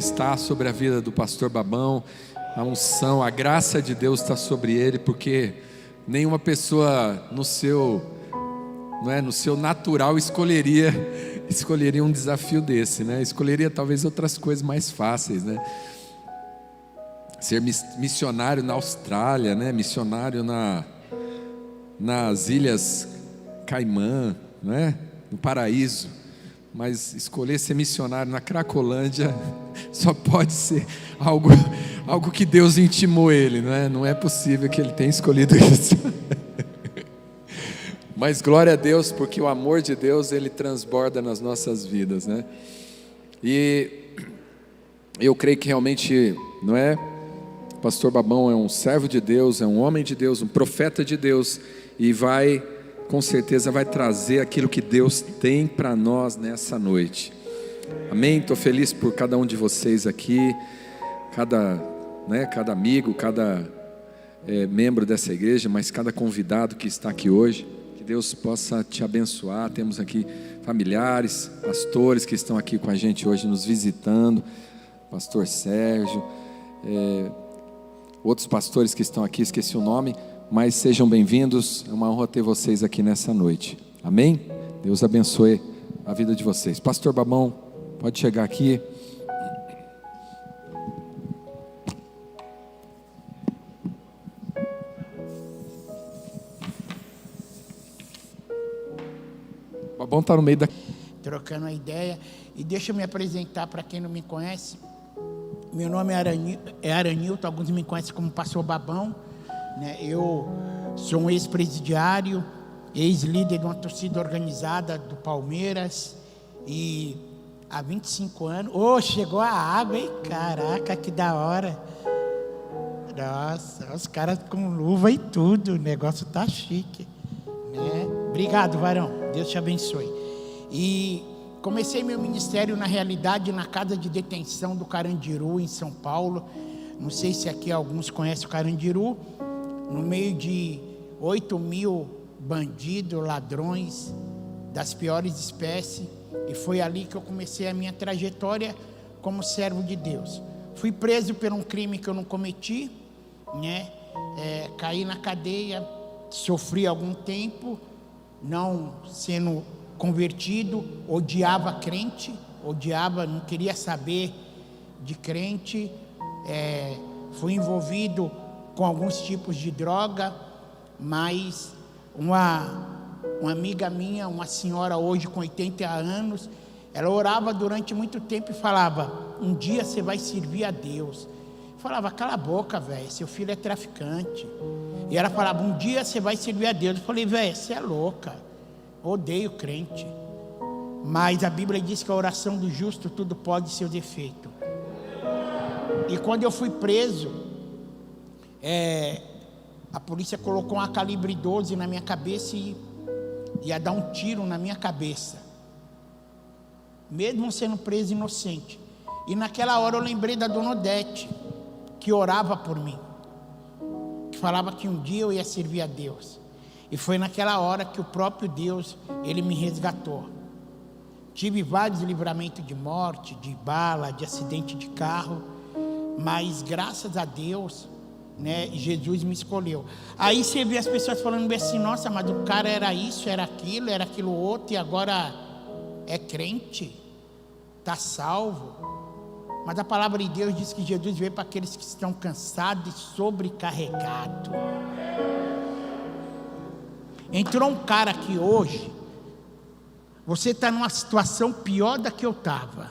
Está sobre a vida do pastor Babão, a unção, a graça de Deus está sobre ele, porque nenhuma pessoa no seu natural escolheria um desafio desse, né? Escolheria talvez outras coisas mais fáceis, né? Ser missionário na Austrália, né? Missionário nas Ilhas Caimã, né? No Paraíso. Mas escolher ser missionário na Cracolândia só pode ser algo que Deus intimou ele, não é? Não é possível que ele tenha escolhido isso. Mas glória a Deus, porque o amor de Deus, ele transborda nas nossas vidas, né? E eu creio que realmente, não é? O pastor Babão é um servo de Deus, é um homem de Deus, um profeta de Deus, e com certeza vai trazer aquilo que Deus tem para nós nessa noite. Amém? Estou feliz por cada um de vocês aqui, cada amigo, cada membro dessa igreja, mas cada convidado que está aqui hoje. Que Deus possa te abençoar. Temos aqui familiares, pastores que estão aqui com a gente hoje nos visitando, pastor Sérgio, outros pastores que estão aqui, esqueci o nome, mas sejam bem-vindos, é uma honra ter vocês aqui nessa noite, amém? Deus abençoe a vida de vocês. Pastor Babão, pode chegar aqui. Babão está no meio da... Trocando a ideia, e deixa eu me apresentar para quem não me conhece. Meu nome é Aranilton, alguns me conhecem como pastor Babão, né? Eu sou um ex-presidiário, ex-líder de uma torcida organizada do Palmeiras, e há 25 anos... chegou a água, hein? Caraca, que da hora! Nossa, os caras com luva e tudo, o negócio tá chique, né? Obrigado, varão, Deus te abençoe. E comecei meu ministério, na realidade, na casa de detenção do Carandiru, em São Paulo. Não sei se aqui alguns conhecem o Carandiru. No meio de 8.000 bandidos, ladrões, das piores espécies. E foi ali que eu comecei a minha trajetória como servo de Deus. Fui preso por um crime que eu não cometi, né? Caí na cadeia, sofri algum tempo, não sendo convertido, odiava crente, não queria saber de crente, fui envolvido com alguns tipos de droga, mas uma amiga minha, uma senhora hoje com 80 anos, ela orava durante muito tempo e falava: um dia você vai servir a Deus. Eu falava: cala a boca, velho, seu filho é traficante. E ela falava: um dia você vai servir a Deus. Eu falei: velho, você é louca, odeio crente. Mas a Bíblia diz que a oração do justo tudo pode e seus efeitos. E quando eu fui preso, a polícia colocou uma calibre 12 na minha cabeça e ia dar um tiro na minha cabeça, mesmo sendo preso inocente. E naquela hora eu lembrei da dona Odete, que orava por mim, que falava que um dia eu ia servir a Deus. E foi naquela hora que o próprio Deus, ele me resgatou. Tive vários livramentos de morte, de bala, de acidente de carro, mas graças a Deus, né, Jesus me escolheu. Aí você vê as pessoas falando bem assim: nossa, mas o cara era isso, era aquilo outro, e agora é crente, está salvo. Mas a palavra de Deus diz que Jesus veio para aqueles que estão cansados e sobrecarregados. Entrou um cara aqui hoje, você está numa situação pior da que eu estava,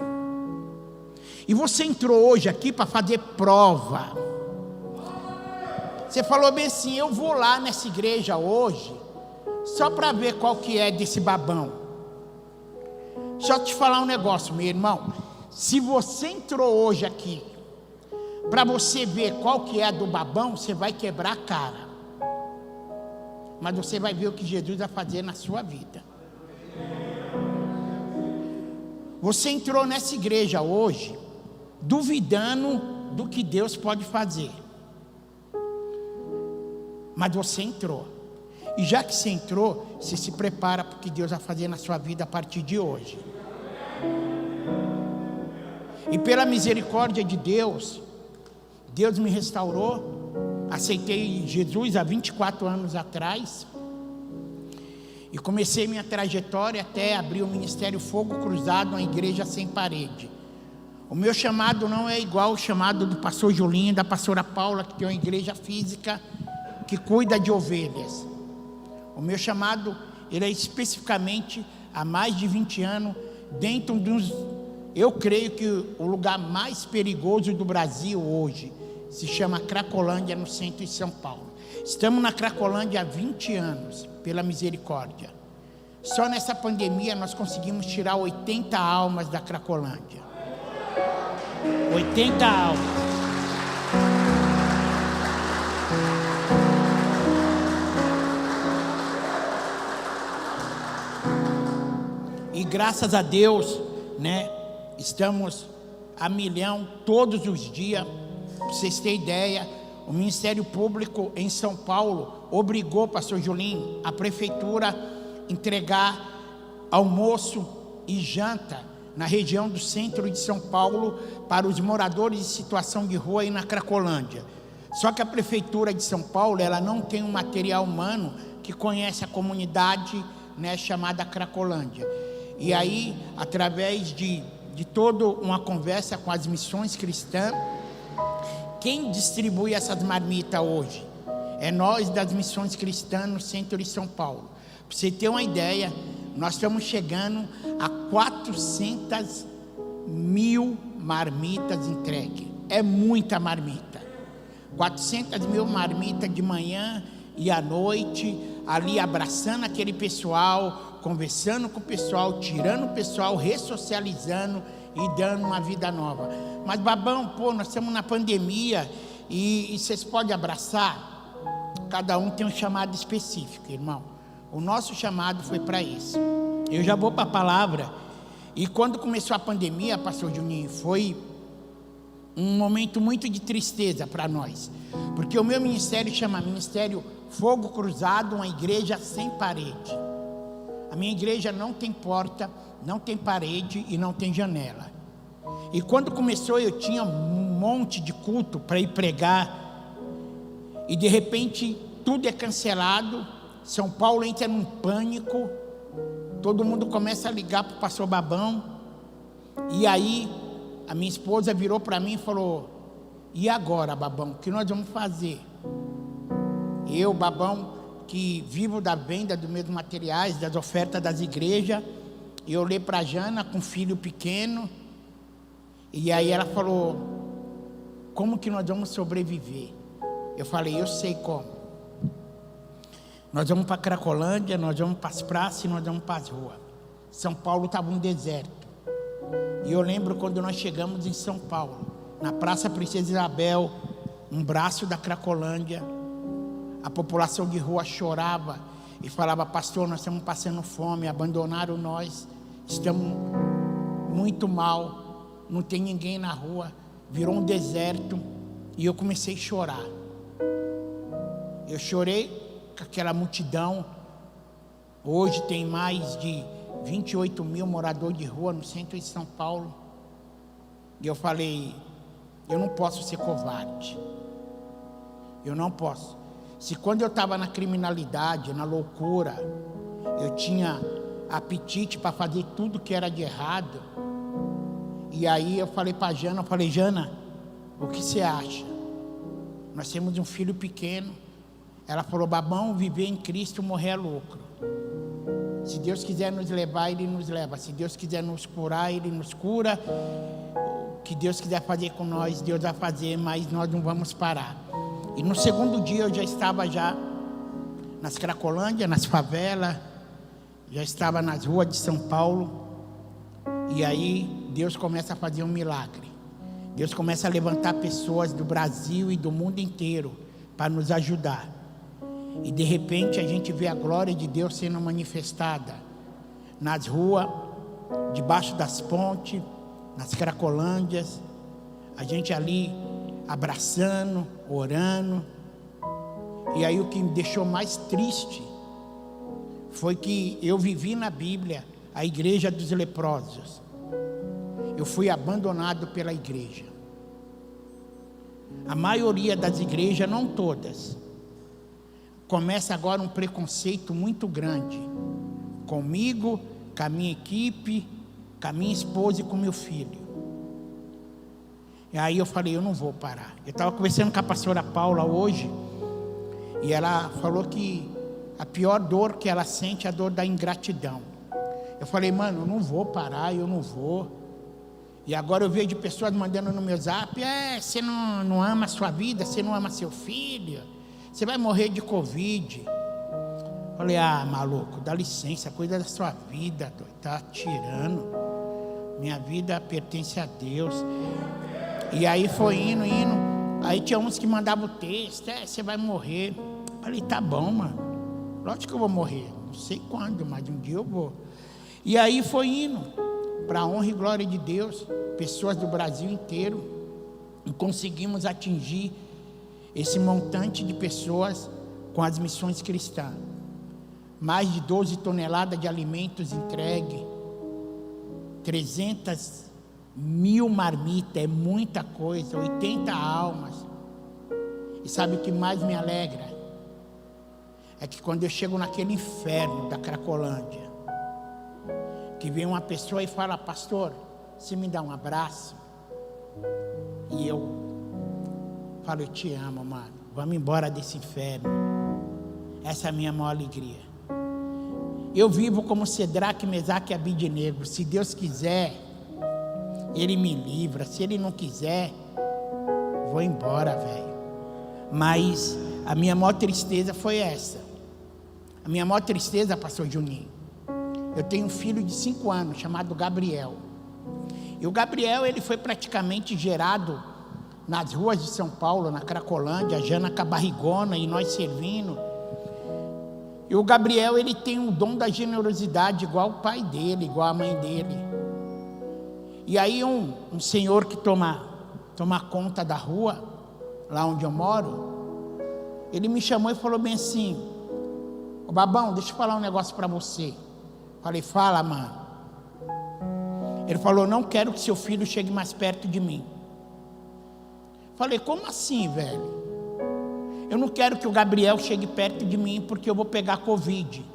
e você entrou hoje aqui para fazer prova. Você falou bem assim: eu vou lá nessa igreja hoje, só para ver qual que é desse babão. Deixa eu te falar um negócio, meu irmão. Se você entrou hoje aqui para você ver qual que é do babão, você vai quebrar a cara. Mas você vai ver o que Jesus vai fazer na sua vida. Você entrou nessa igreja hoje duvidando do que Deus pode fazer. Mas você entrou. E já que você entrou, você se prepara para o que Deus vai fazer na sua vida a partir de hoje. E pela misericórdia de Deus, Deus me restaurou. Aceitei Jesus há 24 anos atrás. E comecei minha trajetória até abrir o Ministério Fogo Cruzado, uma igreja sem parede. O meu chamado não é igual ao chamado do pastor Julinho e da pastora Paula, que tem uma igreja física que cuida de ovelhas. O meu chamado, ele é especificamente há mais de 20 anos, dentro dos... Eu creio que o lugar mais perigoso do Brasil hoje se chama Cracolândia, no centro de São Paulo. Estamos na Cracolândia há 20 anos, pela misericórdia. Só nessa pandemia nós conseguimos tirar 80 almas da Cracolândia. 80 almas. E graças a Deus, né, estamos a milhão todos os dias. Para vocês terem ideia, o Ministério Público em São Paulo obrigou, pastor Julinho, a prefeitura entregar almoço e janta na região do centro de São Paulo para os moradores em situação de rua aí na Cracolândia. Só que a prefeitura de São Paulo, ela não tem um material humano que conhece a comunidade, né, chamada Cracolândia. E aí, através de toda uma conversa com as missões cristãs, quem distribui essas marmitas hoje? É nós das missões cristãs no centro de São Paulo. Para você ter uma ideia, nós estamos chegando a 400 mil marmitas entregues. É muita marmita. 400 mil marmitas de manhã e à noite, ali abraçando aquele pessoal, conversando com o pessoal, tirando o pessoal, ressocializando e dando uma vida nova. Mas Babão, nós estamos na pandemia e vocês podem abraçar? Cada um tem um chamado específico, irmão. O nosso chamado foi para isso. Eu já vou para a palavra. E quando começou a pandemia, pastor Juninho, foi um momento muito de tristeza para nós. Porque o meu ministério chama Ministério Fogo Cruzado, uma igreja sem parede. A minha igreja não tem porta, não tem parede e não tem janela. E quando começou, eu tinha um monte de culto para ir pregar. E de repente, tudo é cancelado. São Paulo entra num pânico. Todo mundo começa a ligar para o pastor Babão. E aí, a minha esposa virou para mim e falou: e agora, Babão, o que nós vamos fazer? Eu, Babão, que vivo da venda dos meus materiais, das ofertas das igrejas, eu olhei para a Jana com um filho pequeno, e aí ela falou: como que nós vamos sobreviver? Eu falei: eu sei como. Nós vamos para a Cracolândia, nós vamos para as praças e nós vamos para as ruas. São Paulo estava um deserto. E eu lembro quando nós chegamos em São Paulo, na Praça Princesa Isabel, um braço da Cracolândia, a população de rua chorava e falava: pastor, nós estamos passando fome, abandonaram nós, estamos muito mal, não tem ninguém na rua, virou um deserto. E eu comecei a chorar. Eu chorei com aquela multidão. Hoje tem mais de 28 mil moradores de rua no centro de São Paulo. E eu falei: eu não posso ser covarde. Eu não posso. Se quando eu estava na criminalidade, na loucura, eu tinha apetite para fazer tudo que era de errado. E aí eu falei para a Jana, Jana, o que você acha? Nós temos um filho pequeno. Ela falou: Babão, viver em Cristo, morrer é lucro. Se Deus quiser nos levar, Ele nos leva. Se Deus quiser nos curar, Ele nos cura. O que Deus quiser fazer com nós, Deus vai fazer, mas nós não vamos parar. E no segundo dia eu já estava nas Cracolândia, nas favelas, já estava nas ruas de São Paulo. E aí Deus começa a fazer um milagre. Deus começa a levantar pessoas do Brasil e do mundo inteiro para nos ajudar. E de repente a gente vê a glória de Deus sendo manifestada nas ruas, debaixo das pontes, nas Cracolândias, a gente ali abraçando, orando. E aí o que me deixou mais triste foi que eu vivi na Bíblia a igreja dos leprosos. eu fui abandonado pela igreja. A maioria das igrejas, não todas, começa agora um preconceito muito grande comigo, com a minha equipe, com a minha esposa e com meu filho. E aí eu falei, eu não vou parar. Eu estava conversando com a pastora Paula hoje, e ela falou que a pior dor que ela sente é a dor da ingratidão. Eu falei, mano, eu não vou parar, eu não vou. E agora eu vejo pessoas mandando no meu zap, você não ama a sua vida, você não ama seu filho, você vai morrer de Covid. Falei, maluco, dá licença, cuida da sua vida, tá tirando. Minha vida pertence a Deus. E aí foi indo. Aí tinha uns que mandavam o texto, você vai morrer. Falei, tá bom, mano, lógico que eu vou morrer, não sei quando, mas um dia eu vou. E aí foi indo, para a honra e glória de Deus, pessoas do Brasil inteiro, e conseguimos atingir esse montante de pessoas com as missões cristãs. Mais de 12 toneladas de alimentos entregue, 300 mil marmitas, é muita coisa, 80 almas. E sabe o que mais me alegra? É que quando eu chego naquele inferno da Cracolândia, que vem uma pessoa e fala, pastor, você me dá um abraço? E eu falo, eu te amo, mano, vamos embora desse inferno. Essa é a minha maior alegria. Eu vivo como Cedraque, Mesaque e Abidnego. Se Deus quiser, Ele me livra. Se Ele não quiser, vou embora, velho. Mas a minha maior tristeza foi essa. A minha maior tristeza, pastor Juninho, eu tenho um filho de 5 anos, chamado Gabriel. E o Gabriel, ele foi praticamente gerado nas ruas de São Paulo, na Cracolândia, a Jana com a barrigona e nós servindo. E o Gabriel, ele tem o dom da generosidade, igual o pai dele, igual a mãe dele. E aí um senhor que toma conta da rua, lá onde eu moro, ele me chamou e falou bem assim, ô Babão, deixa eu falar um negócio para você. Falei, fala, mano. Ele falou, não quero que seu filho chegue mais perto de mim. Falei, como assim, velho? Eu não quero que o Gabriel chegue perto de mim porque eu vou pegar Covid.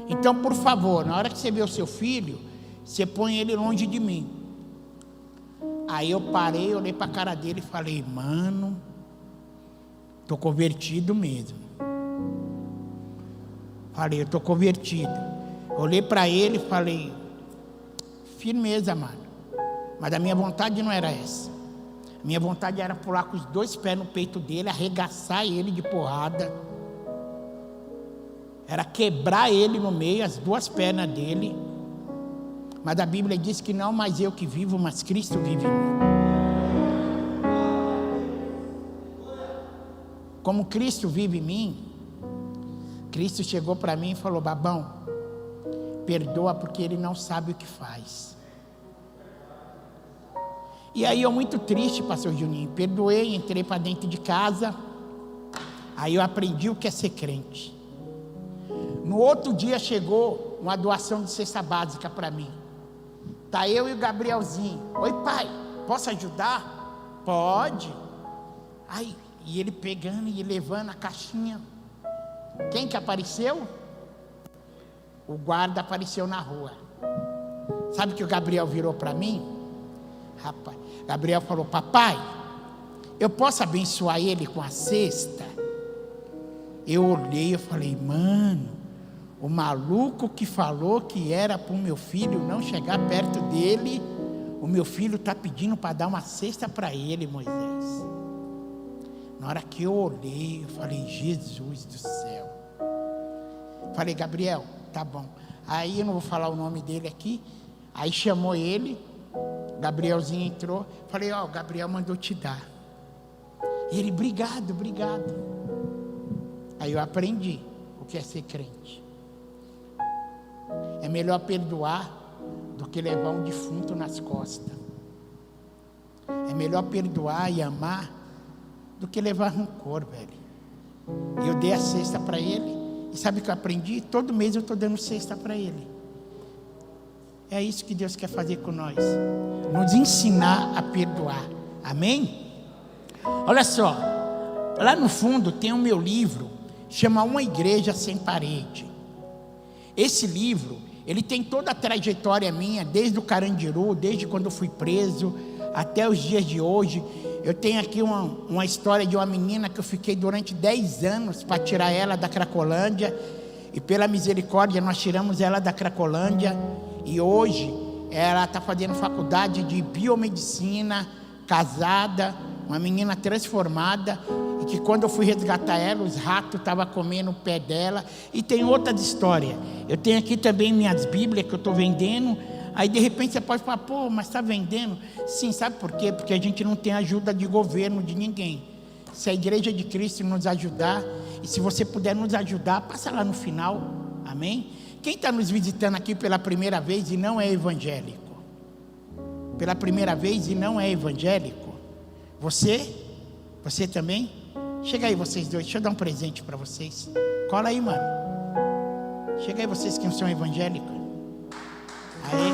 Então, por favor, na hora que você vê o seu filho, você põe ele longe de mim. Aí eu parei, olhei para a cara dele e falei, mano, estou convertido mesmo. Falei, eu estou convertido. Olhei para ele e falei, firmeza, mano. Mas a minha vontade não era essa. A minha vontade era pular com os 2 pés no peito dele, arregaçar ele de porrada. Era quebrar ele no meio, as 2 pernas dele. Mas a Bíblia diz que não mais eu que vivo, mas Cristo vive em mim. Como Cristo vive em mim, Cristo chegou para mim e falou, Babão, perdoa porque ele não sabe o que faz. E aí eu muito triste, pastor Juninho, perdoei, entrei para dentro de casa, aí eu aprendi o que é ser crente. No outro dia chegou uma doação de cesta básica para mim. Tá eu e o Gabrielzinho. Oi pai, posso ajudar? Pode. Aí, e ele pegando e levando a caixinha. Quem que apareceu? O guarda apareceu na rua. Sabe que o Gabriel virou para mim? Rapaz, Gabriel falou, papai, eu posso abençoar ele com a cesta? Eu olhei e falei, mano, o maluco que falou que era para o meu filho não chegar perto dele, o meu filho está pedindo para dar uma cesta para ele, Moisés. Na hora que eu olhei, eu falei, Jesus do céu. Falei, Gabriel, tá bom. Aí eu não vou falar o nome dele aqui. Aí chamou ele, Gabrielzinho entrou. Falei, ó, o Gabriel mandou te dar. E ele, obrigado. Aí eu aprendi o que é ser crente. É melhor perdoar do que levar um defunto nas costas. É melhor perdoar e amar do que levar rancor, velho. E eu dei a cesta para ele. E sabe o que eu aprendi? Todo mês eu estou dando cesta para ele. É isso que Deus quer fazer com nós, nos ensinar a perdoar, amém? Olha só, lá no fundo tem o meu livro, chama Uma Igreja Sem Parede. Esse livro, ele tem toda a trajetória minha, desde o Carandiru, desde quando eu fui preso, até os dias de hoje. Eu tenho aqui uma história de uma menina que eu fiquei durante 10 anos para tirar ela da Cracolândia, e pela misericórdia nós tiramos ela da Cracolândia, e hoje ela está fazendo faculdade de biomedicina, casada, uma menina transformada, e que quando eu fui resgatar ela, os ratos estavam comendo o pé dela. E tem outras histórias. Eu tenho aqui também minhas bíblias que eu estou vendendo. Aí de repente você pode falar, pô, mas está vendendo? Sim, sabe por quê? Porque a gente não tem ajuda de governo de ninguém. Se a Igreja de Cristo nos ajudar, e se você puder nos ajudar, passa lá no final, amém? Quem está nos visitando aqui pela primeira vez e não é evangélico? Pela primeira vez e não é evangélico? Você? Você também? Chega aí vocês dois, deixa eu dar um presente para vocês. Cola aí, mano. Chega aí vocês que não são evangélicos. Aí.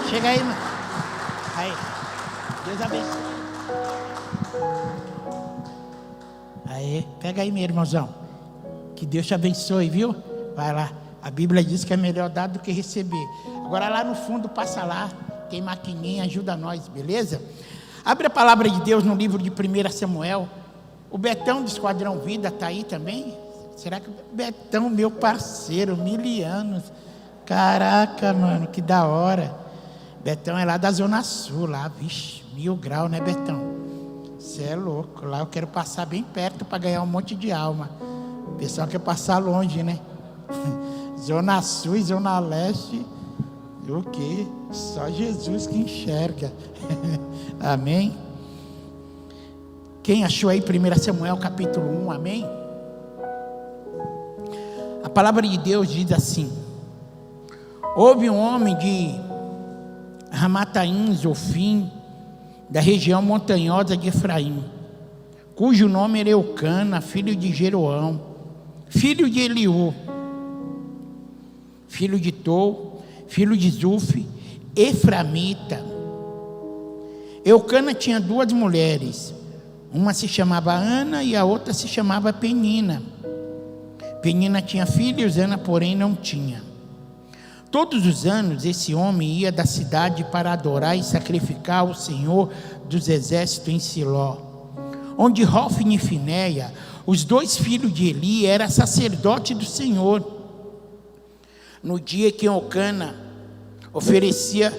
Chega aí, mano. Aí. Deus abençoe. Aí, pega aí, meu irmãozão. Que Deus te abençoe, viu? Vai lá. A Bíblia diz que é melhor dar do que receber. Agora lá no fundo, passa lá. Tem maquininha, ajuda nós, beleza? Abre a palavra de Deus no livro de 1 Samuel. O Betão do Esquadrão Vida está aí também? Será que o Betão, meu parceiro, 1000 anos. Caraca, mano, que da hora. Betão é lá da Zona Sul, lá, vixe, 1000 graus, né, Betão? Você é louco, lá eu quero passar bem perto para ganhar um monte de alma. O pessoal quer passar longe, né? Zona Sul e Zona Leste, o quê? Só Jesus que enxerga. Amém? Quem achou aí 1 Samuel capítulo 1, amém? A palavra de Deus diz assim: houve um homem de Ramataim, Zofim, da região montanhosa de Efraim, cujo nome era Eucana, filho de Jeroão, filho de Eliú, filho de Tou, filho de Zuf, eframita. Eucana tinha 2 mulheres, uma se chamava Ana e a outra se chamava Penina. Penina tinha filhos, Ana porém não tinha. Todos os anos esse homem ia da cidade para adorar e sacrificar ao Senhor dos exércitos em Siló, onde Hofni e Finéia, os 2 filhos de Eli, era sacerdote do Senhor. No dia que Eucana oferecia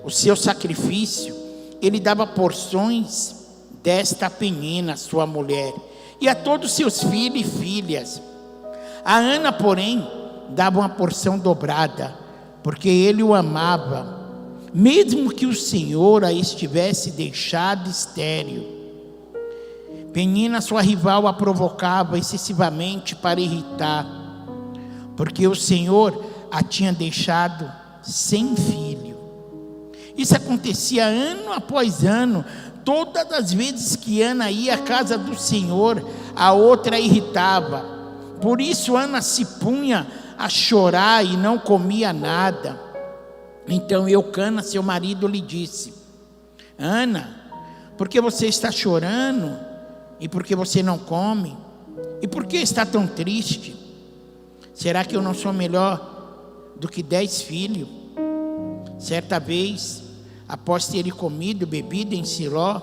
o seu sacrifício, ele dava porções desta Penina, sua mulher, e a todos seus filhos e filhas. A Ana, porém, dava uma porção dobrada, porque ele o amava, mesmo que o Senhor a estivesse deixado estéril. Penina, sua rival, a provocava excessivamente para irritar, porque o Senhor a tinha deixado sem filho. Isso acontecia ano após ano. Todas as vezes que Ana ia à casa do Senhor, a outra a irritava. Por isso Ana se punha a chorar e não comia nada. Então Eucana, seu marido, lhe disse: Ana, por que você está chorando? E por que você não come? E por que está tão triste? Será que eu não sou melhor do que 10 filhos? Certa vez, após ter comido e bebido em Siló,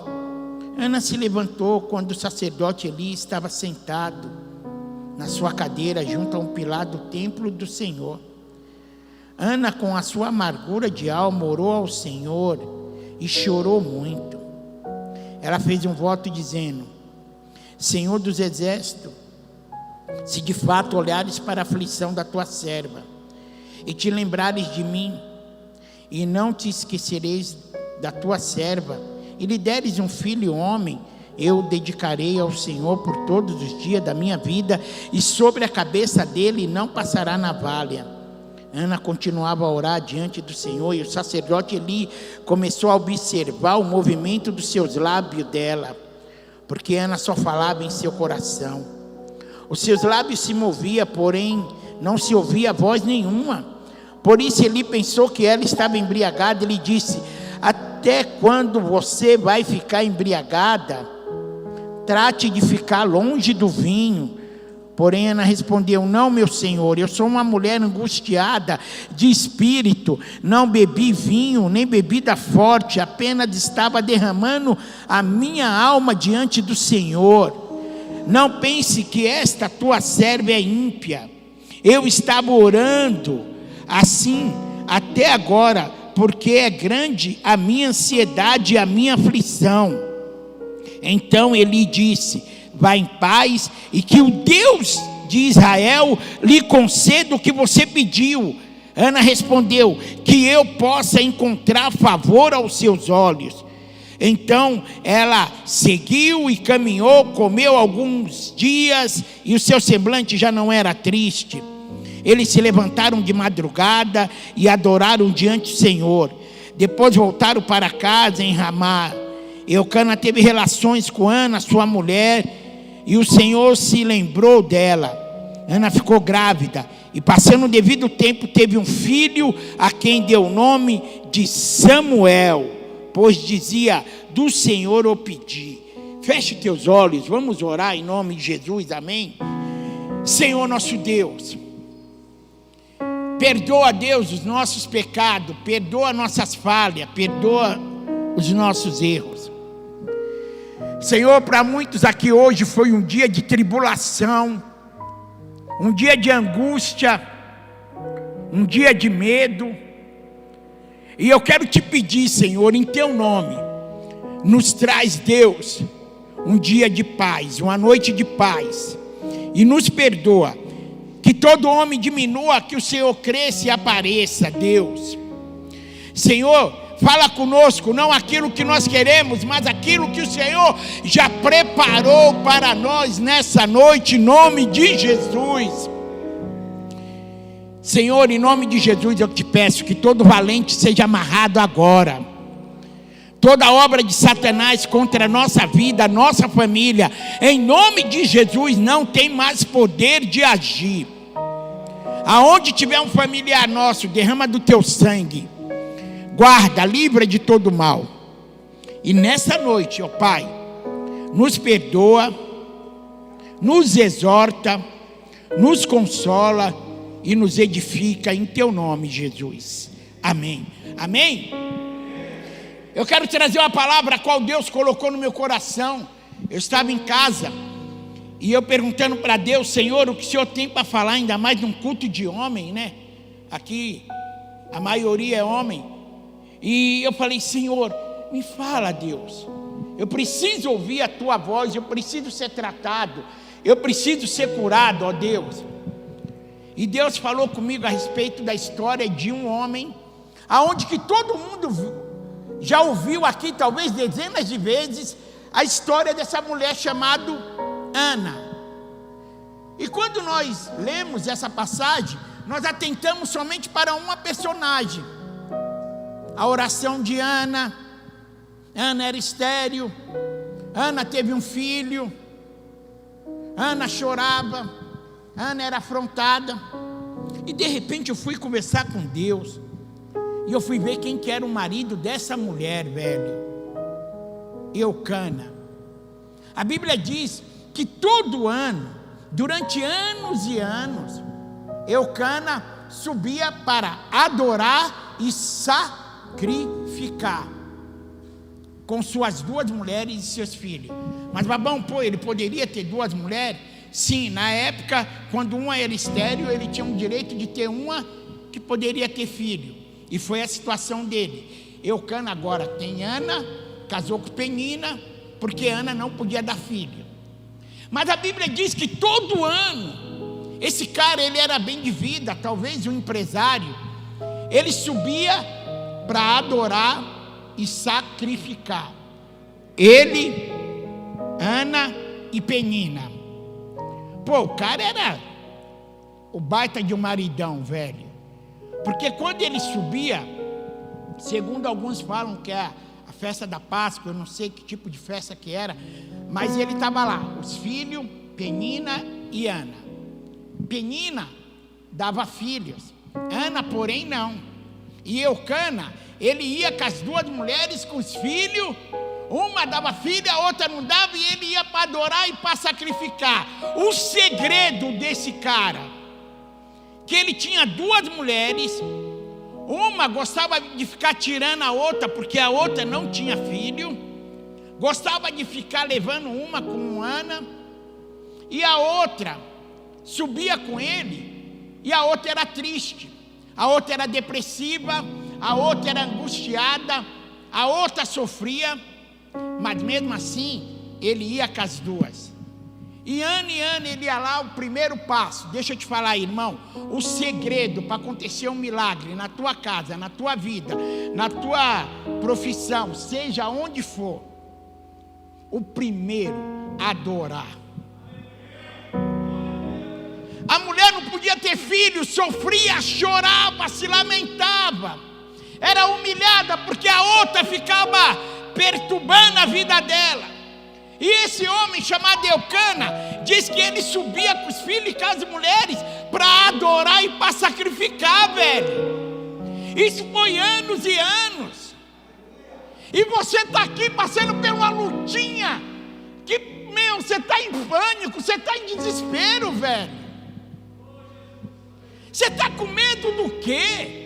Ana se levantou quando o sacerdote Eli estava sentado na sua cadeira junto a um pilar do templo do Senhor. Ana, com a sua amargura de alma, orou ao Senhor e chorou muito. Ela fez um voto dizendo: Senhor dos exércitos, se de fato olhares para a aflição da tua serva e te lembrares de mim, e não te esquecereis da tua serva, e lhe deres um filho homem, eu o dedicarei ao Senhor por todos os dias da minha vida, e sobre a cabeça dele não passará navalha. Ana continuava a orar diante do Senhor, e o sacerdote Eli começou a observar o movimento dos seus lábios dela, porque Ana só falava em seu coração. Os seus lábios se moviam, porém não se ouvia voz nenhuma. Por isso Eli pensou que ela estava embriagada. Ele disse: até quando você vai ficar embriagada? Trate de ficar longe do vinho. Porém Ana respondeu: não, meu senhor, eu sou uma mulher angustiada de espírito, não bebi vinho, nem bebida forte, apenas estava derramando a minha alma diante do Senhor. Não pense que esta tua serva é ímpia. Eu estava orando assim até agora, porque é grande a minha ansiedade e a minha aflição. Então Eli disse: vá em paz, e que o Deus de Israel lhe conceda o que você pediu. Ana respondeu: que eu possa encontrar favor aos seus olhos. Então ela seguiu e caminhou, comeu alguns dias, e o seu semblante já não era triste. Eles se levantaram de madrugada e adoraram diante do Senhor. Depois voltaram para casa em Ramá. Eucana teve relações com Ana, sua mulher, e o Senhor se lembrou dela. Ana ficou grávida e, passando o devido tempo, teve um filho, a quem deu o nome de Samuel, pois dizia: do Senhor eu pedi. Feche teus olhos, vamos orar em nome de Jesus, amém? Senhor nosso Deus, perdoa, Deus, os nossos pecados, perdoa nossas falhas, perdoa os nossos erros. Senhor, para muitos aqui hoje foi um dia de tribulação, um dia de angústia, um dia de medo. E eu quero te pedir, Senhor, em teu nome, nos traz, Deus, um dia de paz, uma noite de paz, e nos perdoa. Que todo homem diminua, que o Senhor cresça e apareça, Deus. Senhor, fala conosco, não aquilo que nós queremos, mas aquilo que o Senhor já preparou para nós nessa noite, em nome de Jesus. Senhor, em nome de Jesus eu te peço que todo valente seja amarrado agora. Toda obra de Satanás contra a nossa vida, a nossa família, em nome de Jesus, não tem mais poder de agir. Aonde tiver um familiar nosso, derrama do teu sangue, guarda, livra de todo mal. E nessa noite, ó Pai, nos perdoa, nos exorta, nos consola e nos edifica em teu nome, Jesus. Amém. Amém. Eu quero trazer uma palavra a qual Deus colocou no meu coração. Eu estava em casa e eu perguntando para Deus: Senhor, o que o Senhor tem para falar, ainda mais num culto de homem, né? Aqui a maioria é homem. E eu falei: Senhor, me fala, Deus. Eu preciso ouvir a tua voz, eu preciso ser tratado, eu preciso ser curado, ó Deus. E Deus falou comigo a respeito da história de um homem, aonde que todo mundo já ouviu aqui, talvez dezenas de vezes, a história dessa mulher chamada Ana. E quando nós lemos essa passagem, nós atentamos somente para uma personagem. A oração de Ana. Ana era estéril, Ana teve um filho, Ana chorava, Ana era afrontada. E de repente eu fui conversar com Deus, e eu fui ver quem que era o marido dessa mulher, velho. Eucana. A Bíblia diz que todo ano, durante anos e anos, Eucana subia para adorar e sacrificar com suas duas mulheres e seus filhos. Mas Babão, pô, ele poderia ter duas mulheres? Sim, na época, quando uma era estéril, ele tinha o direito de ter uma que poderia ter filho. E foi a situação dele. Eucana agora tem Ana, casou com Penina, porque Ana não podia dar filho. Mas a Bíblia diz que todo ano, esse cara, ele era bem de vida, talvez um empresário, ele subia para adorar e sacrificar. Ele, Ana e Penina. Pô, o cara era o baita de um maridão, velho. Porque quando ele subia, segundo alguns falam que é a festa da Páscoa, eu não sei que tipo de festa que era, mas ele estava lá, os filhos, Penina e Ana. Penina dava filhos. Ana, porém, não. E Eucana, ele ia com as duas mulheres, com os filhos. Uma dava filho, a outra não dava, e ele ia para adorar e para sacrificar. O segredo desse cara, que ele tinha duas mulheres. Uma gostava de ficar tirando a outra, porque a outra não tinha filho. Gostava de ficar levando uma com Ana. E a outra subia com ele, e a outra era triste. A outra era depressiva, a outra era angustiada, a outra sofria. Mas mesmo assim, ele ia com as duas. E ano ele ia lá, o primeiro passo. Deixa eu te falar, irmão, o segredo para acontecer um milagre na tua casa, na tua vida, na tua profissão, seja onde for, o primeiro, adorar. A mulher não podia ter filho, sofria, chorava, se lamentava, era humilhada porque a outra ficava perturbando a vida dela. E esse homem chamado Eucana diz que ele subia com os filhos e com as mulheres para adorar e para sacrificar, velho. Isso foi anos e anos. E você está aqui passando por uma lutinha que, você está em pânico, você está em desespero, velho. Você está com medo do quê?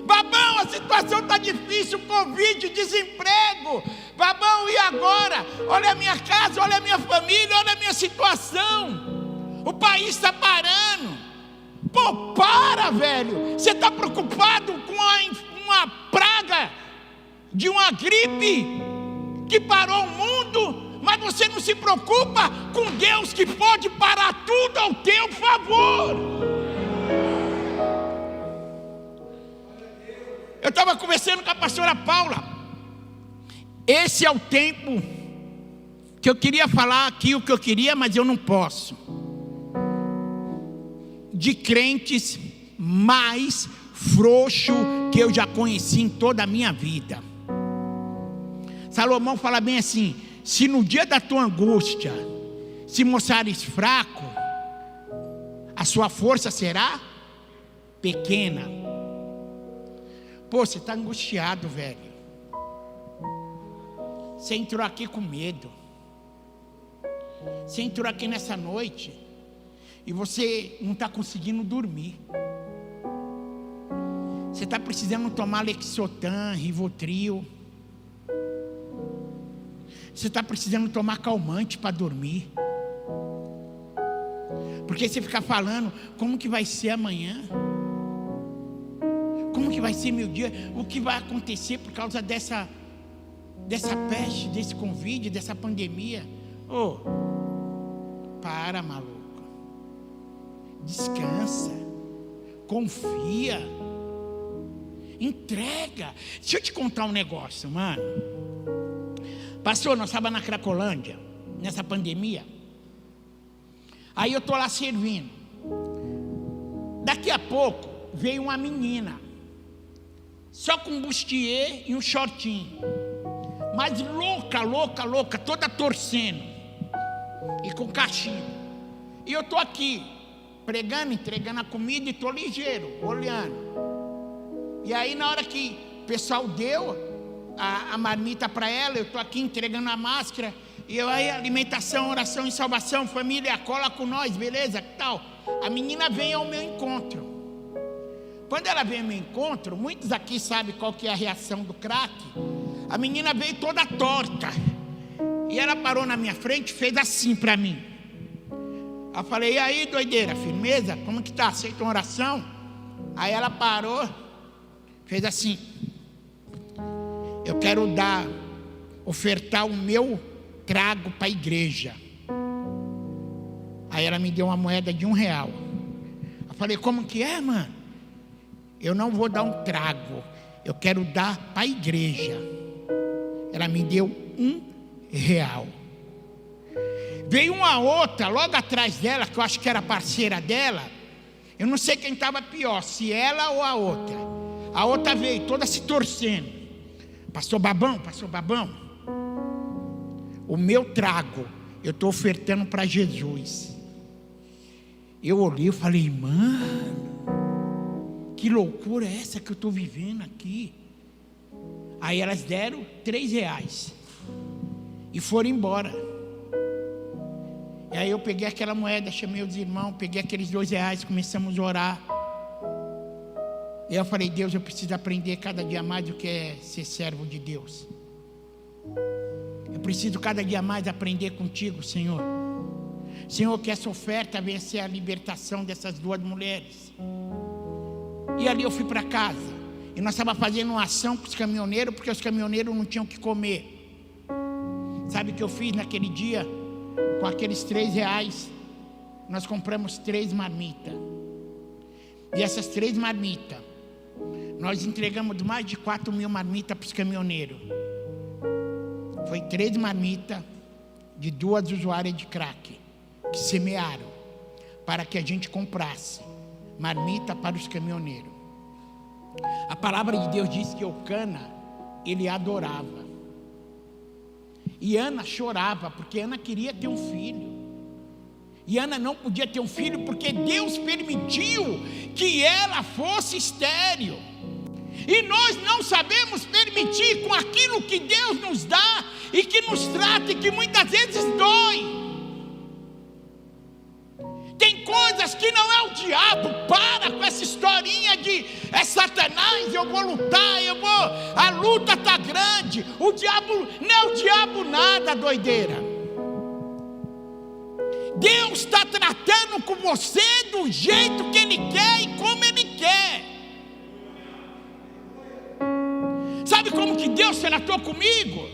Babão, a situação está difícil, Covid, desemprego. Babão, e agora? Olha a minha casa, olha a minha família, olha a minha situação. O país está parando. Pô, para, velho. Você está preocupado com uma praga de uma gripe que parou o mundo, mas você não se preocupa com Deus que pode parar tudo ao teu favor. Eu estava conversando com a pastora Paula. Esse é o tempo que eu queria falar aqui o que eu queria, mas eu não posso. De crentes mais frouxo que eu já conheci em toda a minha vida. Salomão fala bem assim: se no dia da tua angústia se mostrares fraco, a sua força será pequena. Pô, você está angustiado, velho. Você entrou aqui com medo. Você entrou aqui nessa noite e você não está conseguindo dormir. Você está precisando tomar Lexotan, Rivotril. Você está precisando tomar calmante para dormir. Porque você fica falando, como que vai ser amanhã? Como que vai ser meu dia? O que vai acontecer por causa dessa peste, desse Covid, dessa pandemia? Para, maluco. Descansa. Confia. Entrega. Deixa eu te contar um negócio, mano. Pastor, nós estávamos na Cracolândia, nessa pandemia. Aí eu estou lá servindo. Daqui a pouco veio uma menina, só com um bustier e um shortinho, mas louca, toda torcendo e com cachimbo. E eu estou aqui pregando, entregando a comida, e estou ligeiro, olhando. E aí na hora que o pessoal deu a marmita para ela, eu estou aqui entregando a máscara, e eu aí, alimentação, oração e salvação, família, cola com nós, beleza, tal. A menina vem ao meu encontro. Quando ela vem ao meu encontro, muitos aqui sabem qual que é a reação do crack. A menina veio toda torta, e ela parou na minha frente e fez assim para mim. Eu falei: e aí, doideira, firmeza? Como que tá? Aceita uma oração? Aí ela parou, fez assim: eu quero ofertar o meu trago para a igreja. Aí ela me deu uma moeda de R$1. Eu falei: como que é, mano? Eu não vou dar um trago, eu quero dar para a igreja. Ela me deu R$1. Veio uma outra logo atrás dela, que eu acho que era parceira dela. Eu não sei quem estava pior, se ela ou a outra. A outra veio toda se torcendo: pastor Babão, o meu trago eu estou ofertando para Jesus. Eu olhei e falei, mano, que loucura é essa que eu estou vivendo aqui? Aí elas deram R$3 e foram embora. E aí eu peguei aquela moeda, chamei os irmãos, peguei aqueles R$2, começamos a orar. E eu falei, Deus, eu preciso aprender cada dia mais o que é ser servo de Deus. Eu preciso cada dia mais aprender contigo, Senhor. Senhor, que essa oferta venha ser a libertação dessas 2 mulheres. E ali eu fui para casa. E nós estávamos fazendo uma ação com os caminhoneiros, porque os caminhoneiros não tinham o que comer. Sabe o que eu fiz naquele dia? Com aqueles R$3, nós compramos 3 marmitas. E essas 3 marmitas, nós entregamos mais de 4.000 marmitas para os caminhoneiros. Foi 3 marmitas de 2 usuárias de crack, que semearam, para que a gente comprasse marmita para os caminhoneiros. A palavra de Deus diz que Eucana, ele adorava. E Ana chorava, porque Ana queria ter um filho. E Ana não podia ter um filho, porque Deus permitiu que ela fosse estéril. E nós não sabemos permitir com aquilo que Deus nos dá, e que nos trata, e que muitas vezes dói. Tem coisas que não é o diabo. Para com essa historinha de é Satanás, eu vou lutar, a luta está grande. O diabo, não é o diabo nada, doideira. Deus está tratando com você do jeito que Ele quer e como Ele quer. Sabe como que Deus tratou comigo?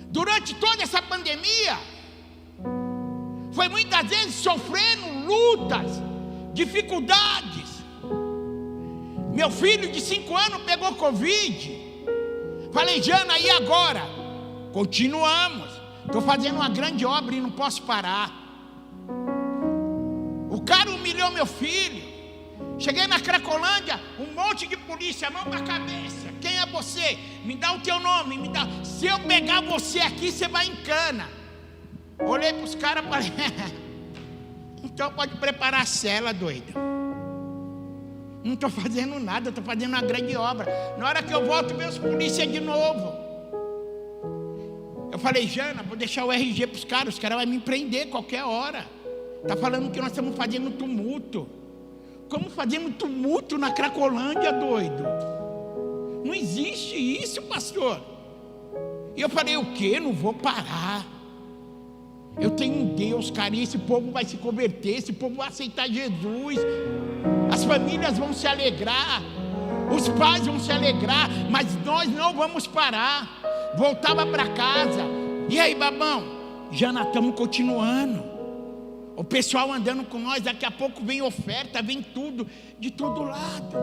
Durante toda essa pandemia, foi muitas vezes sofrendo lutas, dificuldades. Meu filho de 5 anos pegou Covid. Falei, Jana, e agora? Continuamos. Estou fazendo uma grande obra e não posso parar. O cara humilhou meu filho. Cheguei na Cracolândia, um monte de polícia, mão na cabeça. Quem é você? Me dá o teu nome, me dá. Se eu pegar você aqui, você vai em cana. Olhei para os caras e falei, então pode preparar a cela, doido. Não estou fazendo nada, estou fazendo uma grande obra. Na hora que eu volto, vem os polícias de novo. Eu falei, Jana, vou deixar o RG para os caras vão me prender qualquer hora. Está falando que nós estamos fazendo tumulto. Como fazendo tumulto na Cracolândia, doido? Não existe isso, pastor. E eu falei, o quê? Não vou parar. Eu tenho um Deus, cara, e esse povo vai se converter, esse povo vai aceitar Jesus. As famílias vão se alegrar, os pais vão se alegrar, mas nós não vamos parar. Voltava para casa. E aí, babão? Já nós estamos continuando. O pessoal andando com nós, daqui a pouco vem oferta, vem tudo, de todo lado.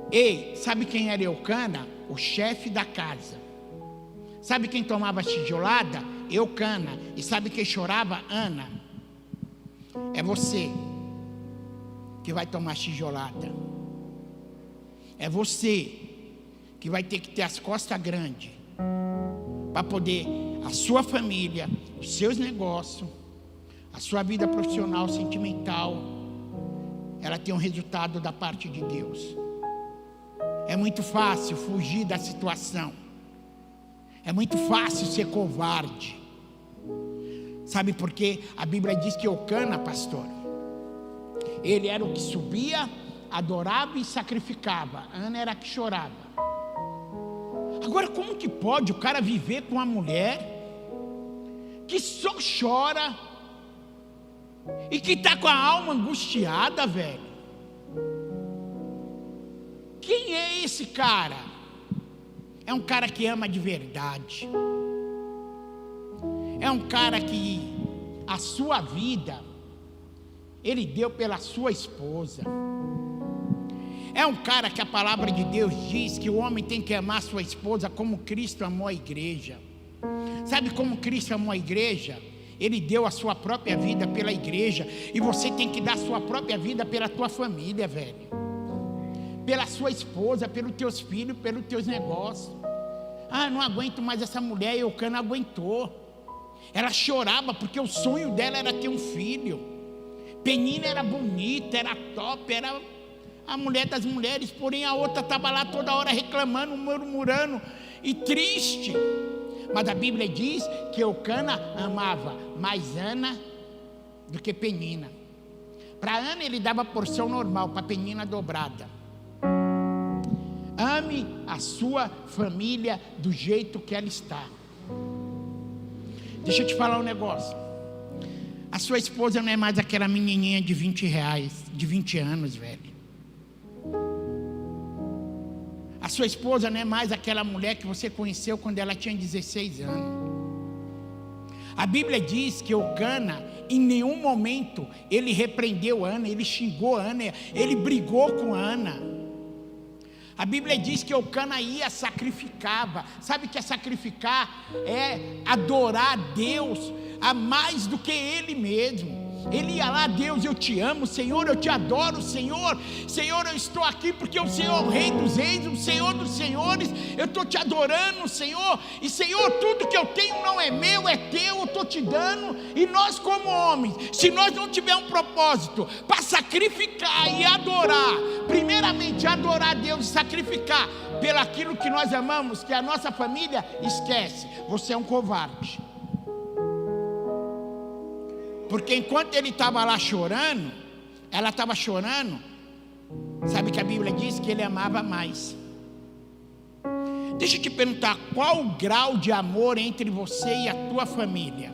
Ei, sabe quem era Eucana? O chefe da casa. Sabe quem tomava tijolada? Eucana. E sabe quem chorava? Ana. É você que vai tomar tijolada. É você que vai ter que ter as costas grandes para poder a sua família, os seus negócios, a sua vida profissional, sentimental, ela tem um resultado da parte de Deus. É muito fácil fugir da situação. É muito fácil ser covarde. Sabe por quê? A Bíblia diz que Eucana, pastor, ele era o que subia, adorava e sacrificava. Ana era a que chorava. Agora, como que pode o cara viver com uma mulher que só chora e que está com a alma angustiada, velho? Quem é esse cara? É um cara que ama de verdade. É um cara que a sua vida ele deu pela sua esposa. É um cara que a palavra de Deus diz que o homem tem que amar sua esposa como Cristo amou a igreja. Sabe como Cristo amou a igreja? Ele deu a sua própria vida pela igreja. E você tem que dar a sua própria vida pela tua família, velho. Pela sua esposa, pelos teus filhos, pelos teus negócios. Ah, não aguento mais essa mulher. Eucana aguentou. Ela chorava porque o sonho dela era ter um filho. Penina era bonita, era top, era a mulher das mulheres, porém a outra estava lá toda hora reclamando, murmurando e triste. Mas a Bíblia diz que Eucana amava mais Ana do que Penina. Para Ana ele dava porção normal, para Penina dobrada. Ame a sua família do jeito que ela está. Deixa eu te falar um negócio. A sua esposa não é mais aquela menininha de 20 reais, de 20 anos, velho. A sua esposa não é mais aquela mulher que você conheceu quando ela tinha 16 anos. A Bíblia diz que Eucana, em nenhum momento, ele repreendeu Ana, ele xingou Ana, ele brigou com Ana. A Bíblia diz que Eucana ia, sacrificava. Sabe o que é sacrificar? É adorar a Deus a mais do que ele mesmo. Ele ia lá: Deus, eu te amo, Senhor, eu te adoro, Senhor, eu estou aqui porque o Senhor é o Rei dos Reis, o Senhor dos Senhores, eu estou te adorando, Senhor, e Senhor, tudo que eu tenho não é meu, é teu, eu estou te dando. E nós como homens, se nós não tivermos um propósito para sacrificar e adorar, primeiramente adorar a Deus e sacrificar pelo aquilo que nós amamos, que é a nossa família, esquece, você é um covarde. Porque enquanto ele estava lá chorando, ela estava chorando, sabe que a Bíblia diz que ele amava mais. Deixa eu te perguntar, qual o grau de amor entre você e a tua família?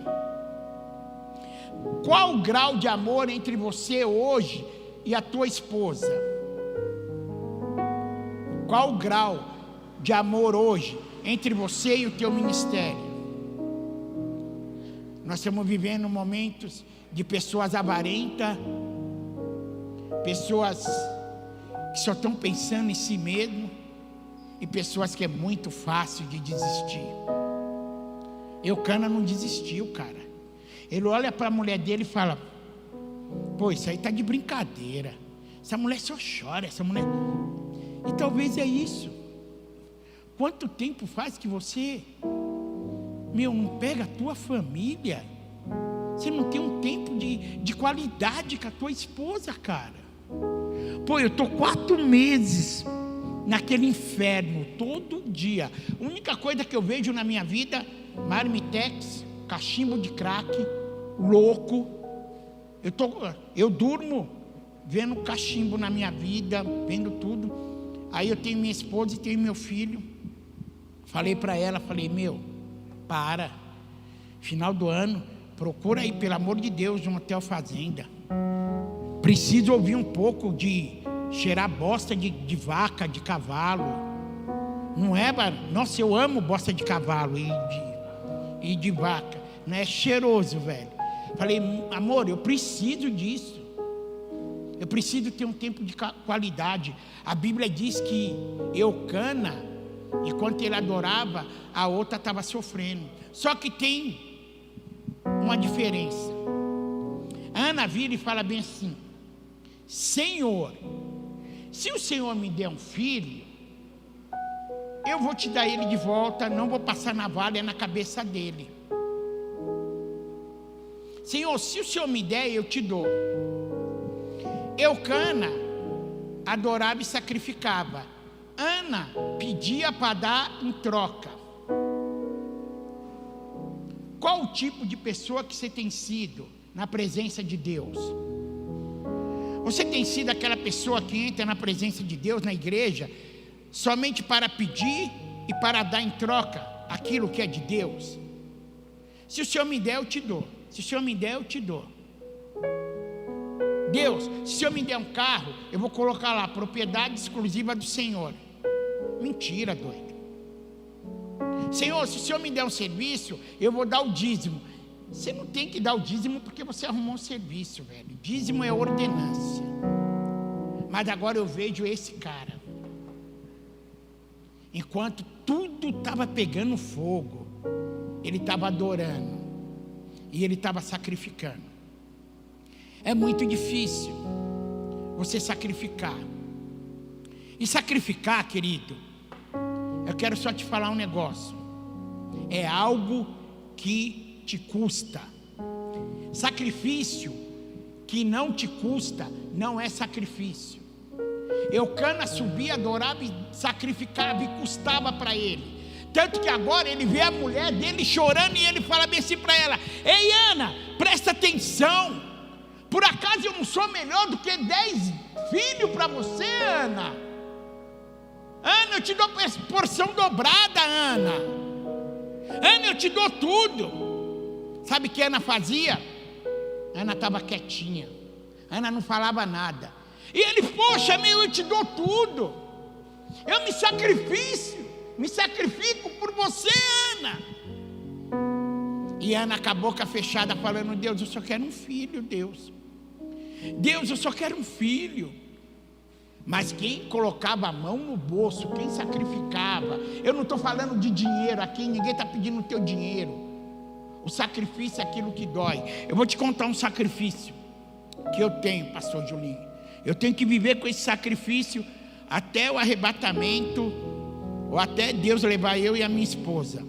Qual o grau de amor entre você hoje e a tua esposa? Qual o grau de amor hoje entre você e o teu ministério? Nós estamos vivendo momentos de pessoas avarentas, pessoas que só estão pensando em si mesmo, e pessoas que é muito fácil de desistir. Eucana não desistiu, cara. Ele olha para a mulher dele e fala: pô, isso aí está de brincadeira, essa mulher só chora, essa mulher... E talvez é isso. Quanto tempo faz que você... não pega a tua família? Você não tem um tempo de qualidade com a tua esposa, cara. Pô, eu estou 4 meses naquele inferno, todo dia. A única coisa que eu vejo na minha vida: marmitex, cachimbo de crack, louco. Eu durmo vendo cachimbo na minha vida, vendo tudo. Aí eu tenho minha esposa e tenho meu filho. Falei para ela, para, final do ano, procura aí, pelo amor de Deus, um hotel fazenda. Preciso ouvir um pouco de cheirar bosta de vaca, de cavalo. Não é, nossa, eu amo bosta de cavalo e de vaca. Não é cheiroso, velho. Falei: amor, eu preciso disso. Eu preciso ter um tempo de qualidade. A Bíblia diz que Eucana, enquanto ele adorava, a outra estava sofrendo. Só que tem uma diferença. Ana vira e fala bem assim: Senhor, se o Senhor me der um filho, eu vou te dar ele de volta, não vou passar navalha na cabeça dele. Senhor, se o Senhor me der, eu te dou. Eucana adorava e sacrificava. Ana pedia para dar em troca. Qual o tipo de pessoa que você tem sido na presença de Deus? Você tem sido aquela pessoa que entra na presença de Deus, na igreja, somente para pedir e para dar em troca aquilo que é de Deus? Se o Senhor me der, eu te dou. Se o Senhor me der, eu te dou. Deus, se o Senhor me der um carro, eu vou colocar lá, propriedade exclusiva do Senhor. Mentira, doido. Senhor, se o Senhor me der um serviço, eu vou dar o dízimo. Você não tem que dar o dízimo porque você arrumou um serviço, velho. Dízimo é ordenância. Mas agora eu vejo esse cara, enquanto tudo estava pegando fogo, ele estava adorando e ele estava sacrificando. É muito difícil você sacrificar. E sacrificar, querido, eu quero só te falar um negócio. É algo que te custa. Sacrifício que não te custa, não é sacrifício. Eucana subia, adorava e sacrificava e custava para ele. Tanto que agora ele vê a mulher dele chorando e ele fala bem assim para ela: ei, Ana, presta atenção. Por acaso eu não sou melhor do que 10 filhos para você, Ana? Ana, eu te dou porção dobrada, Ana. Ana, eu te dou tudo. Sabe o que Ana fazia? Ana estava quietinha. Ana não falava nada. E ele: poxa, eu te dou tudo. Eu me sacrifico por você, Ana. E Ana com a boca fechada falando: Deus, eu só quero um filho, Deus. Deus, eu só quero um filho. Mas quem colocava a mão no bolso, quem sacrificava, eu não estou falando de dinheiro aqui, ninguém está pedindo o teu dinheiro. O sacrifício é aquilo que dói. Eu vou te contar um sacrifício que eu tenho, pastor Julinho. Eu tenho que viver com esse sacrifício até o arrebatamento, ou até Deus levar eu e a minha esposa.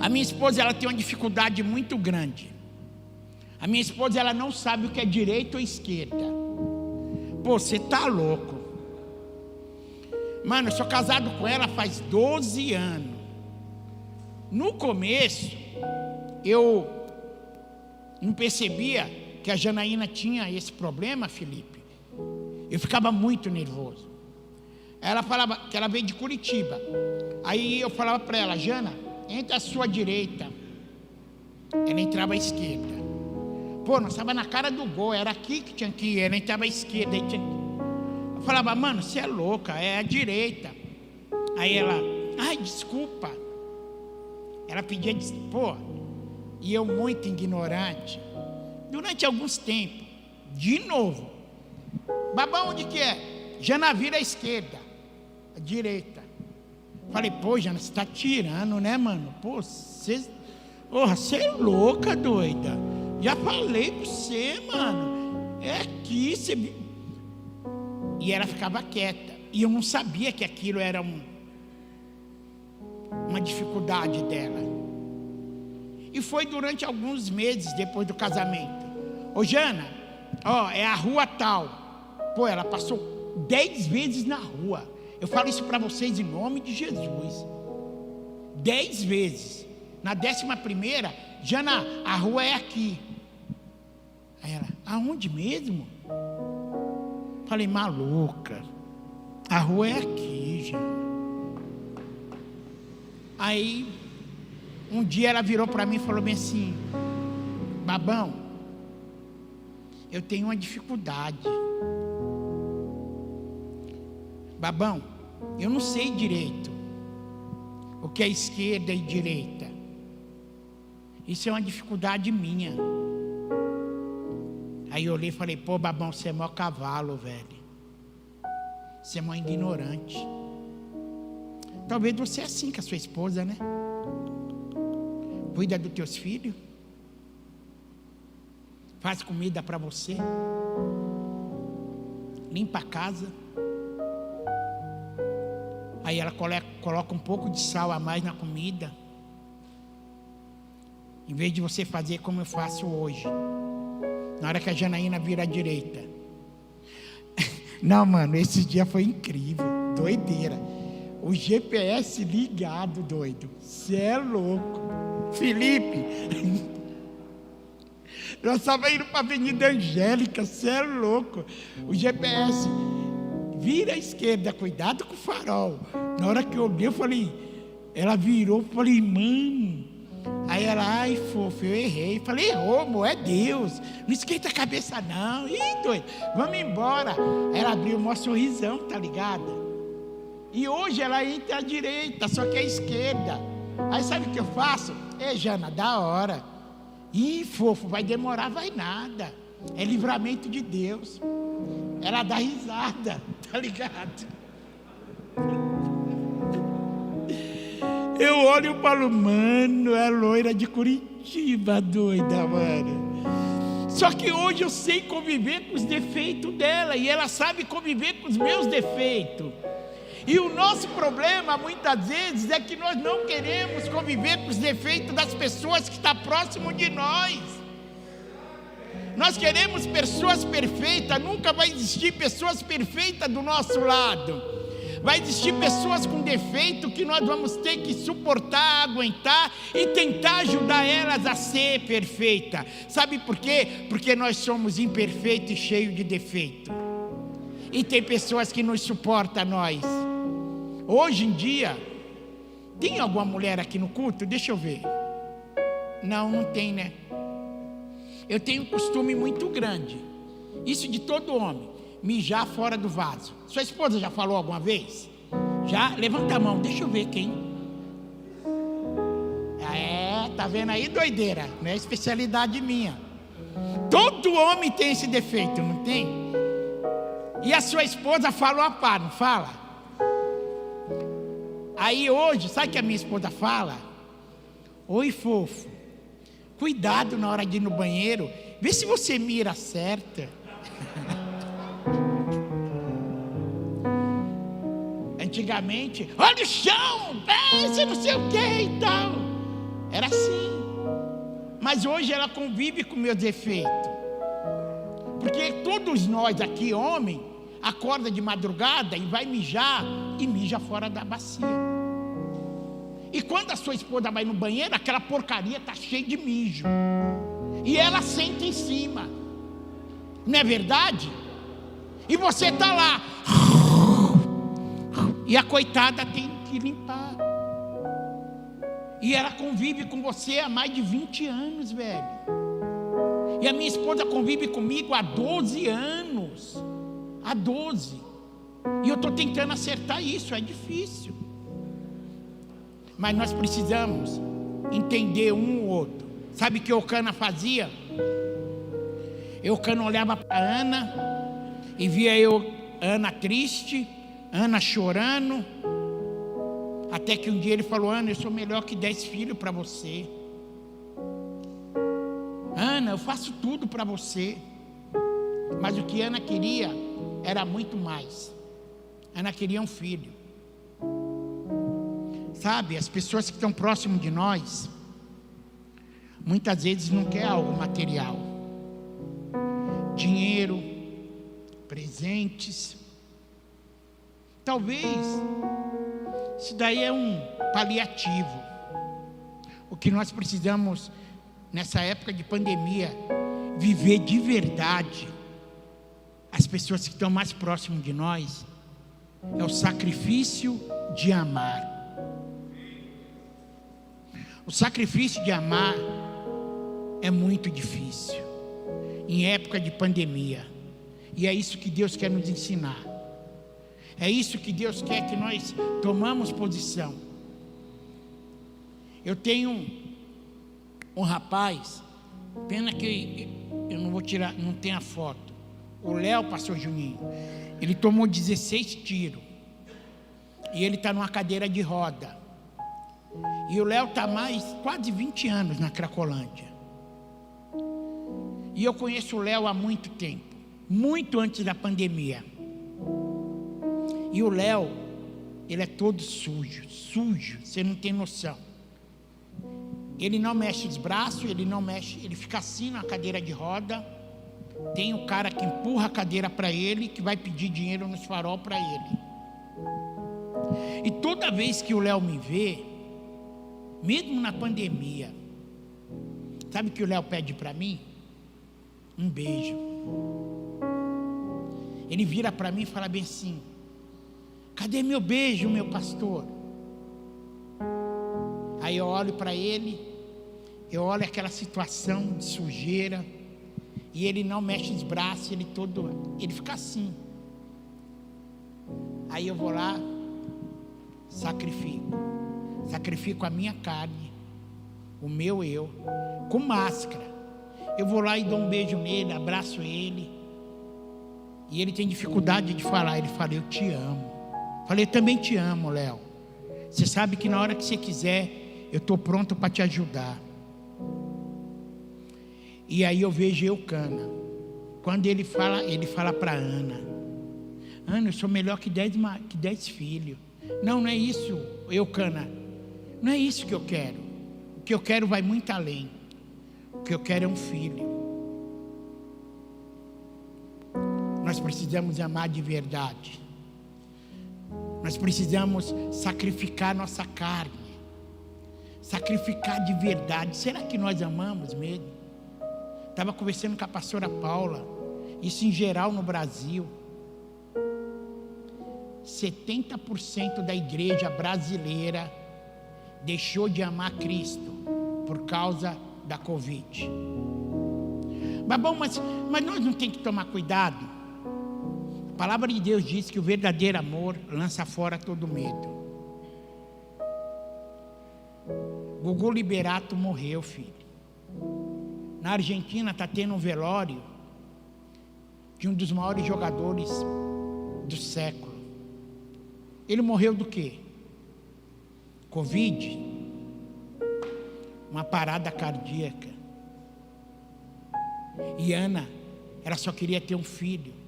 A minha esposa, ela tem uma dificuldade muito grande. A minha esposa, ela não sabe o que é direita ou esquerda. Pô, você tá louco. Mano, eu sou casado com ela faz 12 anos. No começo, eu não percebia que a Janaína tinha esse problema, Felipe. Eu ficava muito nervoso. Ela falava que ela veio de Curitiba. Aí eu falava para ela: Jana, entra à sua direita. Ela entrava à esquerda. Pô, nós estávamos na cara do gol, era aqui que tinha que ir, ela entrava à esquerda. Eu falava: mano, você é louca, é a direita. Aí ela: ai, desculpa. Ela pedia, pô, e eu muito ignorante. Durante alguns tempos, de novo: babá, onde que é? Jana, vira à esquerda, à direita. Falei: pô, Jana, você está tirando, né, mano? Pô, você é louca, doida. Já falei para você, mano. É aqui, você... E ela ficava quieta. E eu não sabia que aquilo era uma dificuldade dela. E foi durante alguns meses depois do casamento. Ô, Jana, ó, é a rua tal. Pô, ela passou 10 vezes na rua. Eu falo isso para vocês em nome de Jesus. 10 vezes. Na 11ª, Jana, a rua é aqui. Aí ela: aonde mesmo? Falei: maluca, a rua é aqui, Jana. Aí, um dia ela virou para mim e falou bem assim: babão, eu tenho uma dificuldade. Babão, eu não sei direito o que é esquerda e direita. Isso é uma dificuldade minha. Aí eu olhei e falei: pô, babão, você é mó cavalo, velho. Você é mó ignorante. Talvez você é assim com a sua esposa, né? Cuida dos teus filhos. Faz comida para você. Limpa a casa. Aí ela coloca um pouco de sal a mais na comida. Em vez de você fazer como eu faço hoje. Na hora que a Janaína vira à direita. Não, mano, esse dia foi incrível. Doideira. O GPS ligado, doido. Você é louco. Felipe. Nós estávamos indo para a Avenida Angélica. Você é louco. O GPS vira à esquerda. Cuidado com o farol. Na hora que eu olhei, eu falei... Ela virou, eu falei: mano... Aí ela: ai, fofo, eu errei. Falei: errou, amor, é Deus. Não esquenta a cabeça não. Ih, doido, vamos embora. Ela abriu um sorrisão, tá ligada? E hoje ela entra à direita, só que à esquerda. Aí sabe o que eu faço? Ei, Jana, da hora. Ih, fofo, vai demorar, vai nada. É livramento de Deus. Ela dá risada, tá ligado? Eu olho e falo: mano, é loira de Curitiba, doida, mano. Só que hoje eu sei conviver com os defeitos dela. E ela sabe conviver com os meus defeitos. E o nosso problema, muitas vezes, é que nós não queremos conviver com os defeitos das pessoas que estão próximo de nós. Nós queremos pessoas perfeitas, nunca vai existir pessoas perfeitas do nosso lado. Vai existir pessoas com defeito que nós vamos ter que suportar, aguentar e tentar ajudar elas a ser perfeita. Sabe por quê? Porque nós somos imperfeitos e cheios de defeito. E tem pessoas que nos suportam a nós. Hoje em dia, tem alguma mulher aqui no culto? Deixa eu ver. Não tem, né? Eu tenho um costume muito grande, isso de todo homem, mijar fora do vaso. Sua esposa já falou alguma vez? Já? Levanta a mão, deixa eu ver quem. Tá vendo aí, doideira? Não é especialidade minha. Todo homem tem esse defeito, não tem? E a sua esposa falou a par, não fala? Aí hoje, sabe o que a minha esposa fala? Oi, fofo, cuidado na hora de ir no banheiro, vê se você mira certa. Antigamente, olha o chão, você não sei o que e tal. Era assim. Mas hoje ela convive com meus defeitos. Porque todos nós aqui, homem, acorda de madrugada e vai mijar e mija fora da bacia. E quando a sua esposa vai no banheiro, aquela porcaria está cheia de mijo. E ela senta em cima. Não é verdade? E você está lá. E a coitada tem que limpar. E ela convive com você há mais de 20 anos, velho. E a minha esposa convive comigo há 12 anos. Há 12. E eu estou tentando acertar isso, é difícil. Mas nós precisamos entender um ou outro. Sabe o que Eucana fazia? Eucana olhava para Ana e via Ana triste, Ana chorando. Até que um dia ele falou: Ana, eu sou melhor que 10 filhos para você. Ana, eu faço tudo para você. Mas o que Ana queria era muito mais. Ana queria um filho. Sabe, as pessoas que estão próximas de nós, muitas vezes não querem algo material. Dinheiro, presentes. Talvez isso daí é um paliativo. O que nós precisamos nessa época de pandemia, viver de verdade. As pessoas que estão mais próximas de nós, é o sacrifício de amar. O sacrifício de amar é muito difícil em época de pandemia. E é isso que Deus quer nos ensinar. É isso que Deus quer que nós tomamos posição. Eu tenho um rapaz, pena que eu não vou tirar, não tem a foto. O Léo, pastor Juninho, ele tomou 16 tiros. E ele está numa cadeira de roda. E o Léo está mais quase 20 anos na Cracolândia. E eu conheço o Léo há muito tempo, muito antes da pandemia. E o Léo, ele é todo sujo, você não tem noção. Ele não mexe os braços, ele não mexe, ele fica assim na cadeira de roda. Tem o cara que empurra a cadeira para ele, que vai pedir dinheiro nos farol para ele. E toda vez que o Léo me vê, mesmo na pandemia, sabe o que o Léo pede para mim? Um beijo. Ele vira para mim e fala bem assim: cadê meu beijo, meu pastor? Aí eu olho para ele, eu olho aquela situação de sujeira, e ele não mexe os braços, ele fica assim. Aí eu vou lá, sacrifico a minha carne, o meu eu, com máscara. Eu vou lá e dou um beijo nele, abraço ele, e ele tem dificuldade de falar. Ele fala: eu te amo. Falei: eu também te amo, Léo. Você sabe que na hora que você quiser, eu estou pronto para te ajudar. E aí eu vejo Eucana. Quando ele fala para Ana: Ana, eu sou melhor que 10 filhos. Não é isso, Eucana. Não é isso que eu quero. O que eu quero vai muito além. O que eu quero é um filho. precisamos amar de verdade. Nós precisamos sacrificar nossa carne. Sacrificar de verdade. Será que nós amamos mesmo? Estava conversando com a pastora Paula. Isso em geral no Brasil. 70% da igreja brasileira deixou de amar Cristo por causa da Covid. Mas nós não temos que tomar cuidado. A palavra de Deus diz que o verdadeiro amor lança fora todo medo. Gugu Liberato morreu, filho. Na Argentina está tendo um velório de um dos maiores jogadores do século. Ele morreu do quê? Covid, uma parada cardíaca. E Ana, ela só queria ter um filho.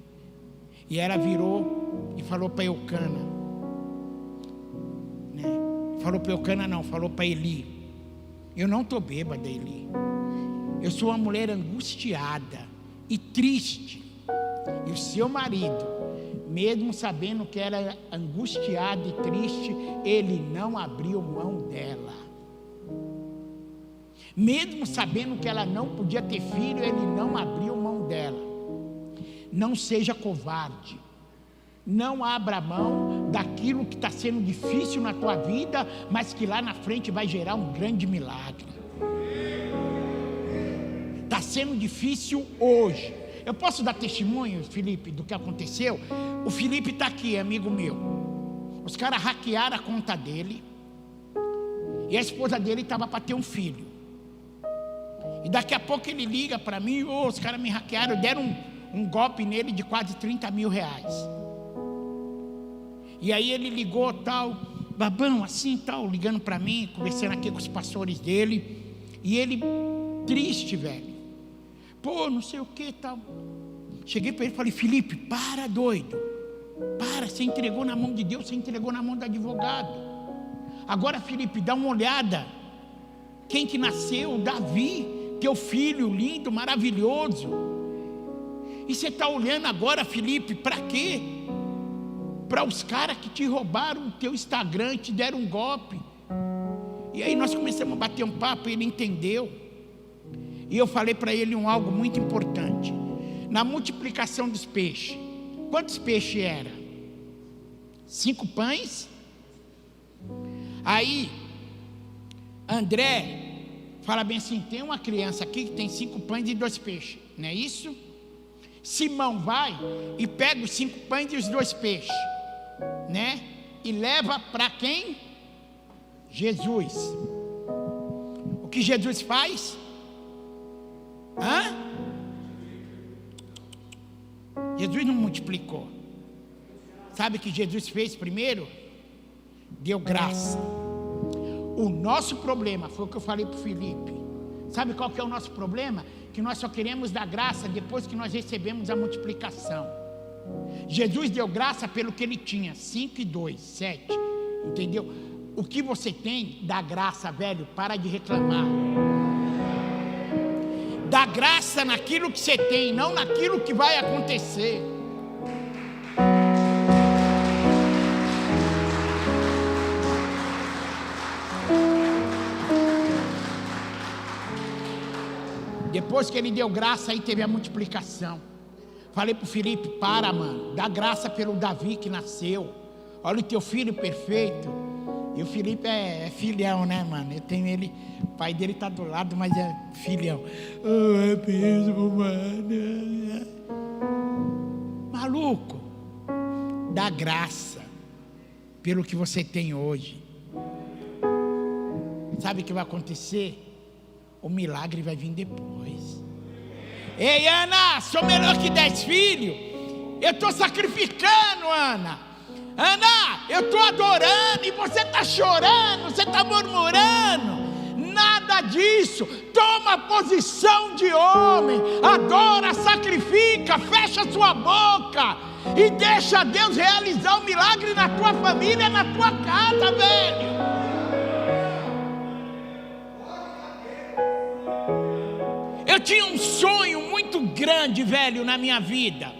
E ela virou e falou para Eucana, né? Falou para Eucana não, falou para Eli: eu não estou bêbada, Eli. Eu sou uma mulher angustiada e triste. E o seu marido, mesmo sabendo que era angustiado e triste, ele não abriu mão dela. Mesmo sabendo que ela não podia ter filho, ele não abriu mão dela. Não seja covarde. Não abra mão daquilo que está sendo difícil na tua vida, mas que lá na frente vai gerar um grande milagre. Está sendo difícil hoje. Eu posso dar testemunho, Felipe, do que aconteceu? O Felipe está aqui, amigo meu. Os caras hackearam a conta dele. E a esposa dele estava para ter um filho. E daqui a pouco ele liga para mim: os caras me hackearam, deram um golpe nele de quase 30 mil reais. E aí ele ligou tal, Babão, assim tal, ligando para mim, conversando aqui com os pastores dele. E ele triste, velho. Pô, não sei o que tal. Cheguei para ele e falei: Felipe, para, doido. Para, você entregou na mão de Deus, você entregou na mão do advogado. Agora, Felipe, dá uma olhada. Quem que nasceu? Davi, teu filho lindo, maravilhoso. E você está olhando agora, Felipe, para quê? Para os caras que te roubaram o teu Instagram, te deram um golpe. E aí nós começamos a bater um papo, ele entendeu. E eu falei para ele algo muito importante. Na multiplicação dos peixes, quantos peixes era? 5 pães. Aí André fala bem assim: tem uma criança aqui que tem 5 pães e 2 peixes, não é isso? Simão vai e pega os 5 pães e os 2 peixes, né? E leva para quem? Jesus. O que Jesus faz? Jesus não multiplicou. Sabe o que Jesus fez primeiro? Deu graça. O nosso problema, foi o que eu falei para o Felipe. Sabe qual que é o nosso problema? Que nós só queremos dar graça depois que nós recebemos a multiplicação. Jesus deu graça pelo que ele tinha, 5 e 2, 7. Entendeu? O que você tem, dá graça, velho. Para de reclamar. Dá graça naquilo que você tem, não naquilo que vai acontecer. Depois que ele deu graça, aí teve a multiplicação. Falei para o Felipe: para, mano, dá graça pelo Davi que nasceu. Olha o teu filho perfeito. E o Felipe é filhão, né, mano? Eu tenho ele, o pai dele está do lado, mas é filhão. Oh, é mesmo, mano. Maluco, dá graça pelo que você tem hoje. Sabe o que vai acontecer? O milagre vai vir depois. Ei, Ana, sou melhor que 10 filhos. Eu estou sacrificando, Ana. Ana, eu estou adorando e você está chorando, você está murmurando. Nada disso. Toma posição de homem. Adora, sacrifica, fecha sua boca e deixa Deus realizar o milagre na tua família, na tua casa, velho. Eu tinha um sonho muito grande, velho, na minha vida.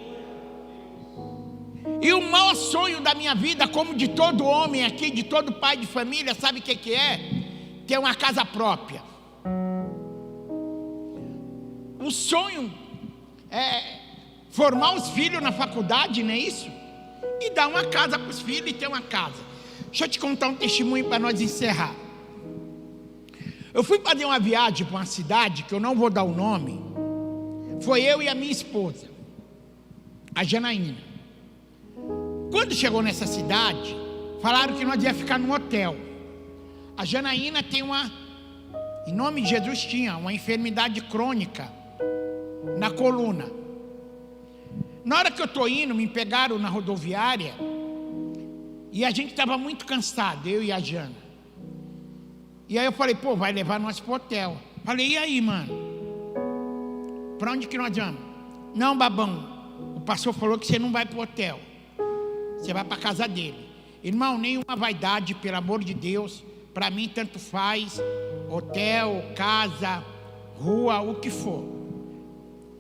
E o maior sonho da minha vida, como de todo homem aqui, de todo pai de família, sabe o que é? Ter uma casa própria. O sonho é formar os filhos na faculdade, não é isso? E dar uma casa para os filhos e ter uma casa. Deixa eu te contar um testemunho para nós encerrar. Eu fui fazer uma viagem para uma cidade, que eu não vou dar o nome. Foi eu e a minha esposa, a Janaína. Quando chegou nessa cidade, falaram que nós ia ficar num hotel. A Janaína tem em nome de Jesus tinha uma enfermidade crônica na coluna. Na hora que eu estou indo, me pegaram na rodoviária e a gente estava muito cansado, eu e a Jana. E aí eu falei, pô, vai levar nós pro hotel. Falei, e aí, mano? Para onde que nós vamos? Não, babão, o pastor falou que você não vai pro hotel. Você vai para casa dele. Irmão, nenhuma vaidade, pelo amor de Deus. Para mim tanto faz, hotel, casa, rua, o que for.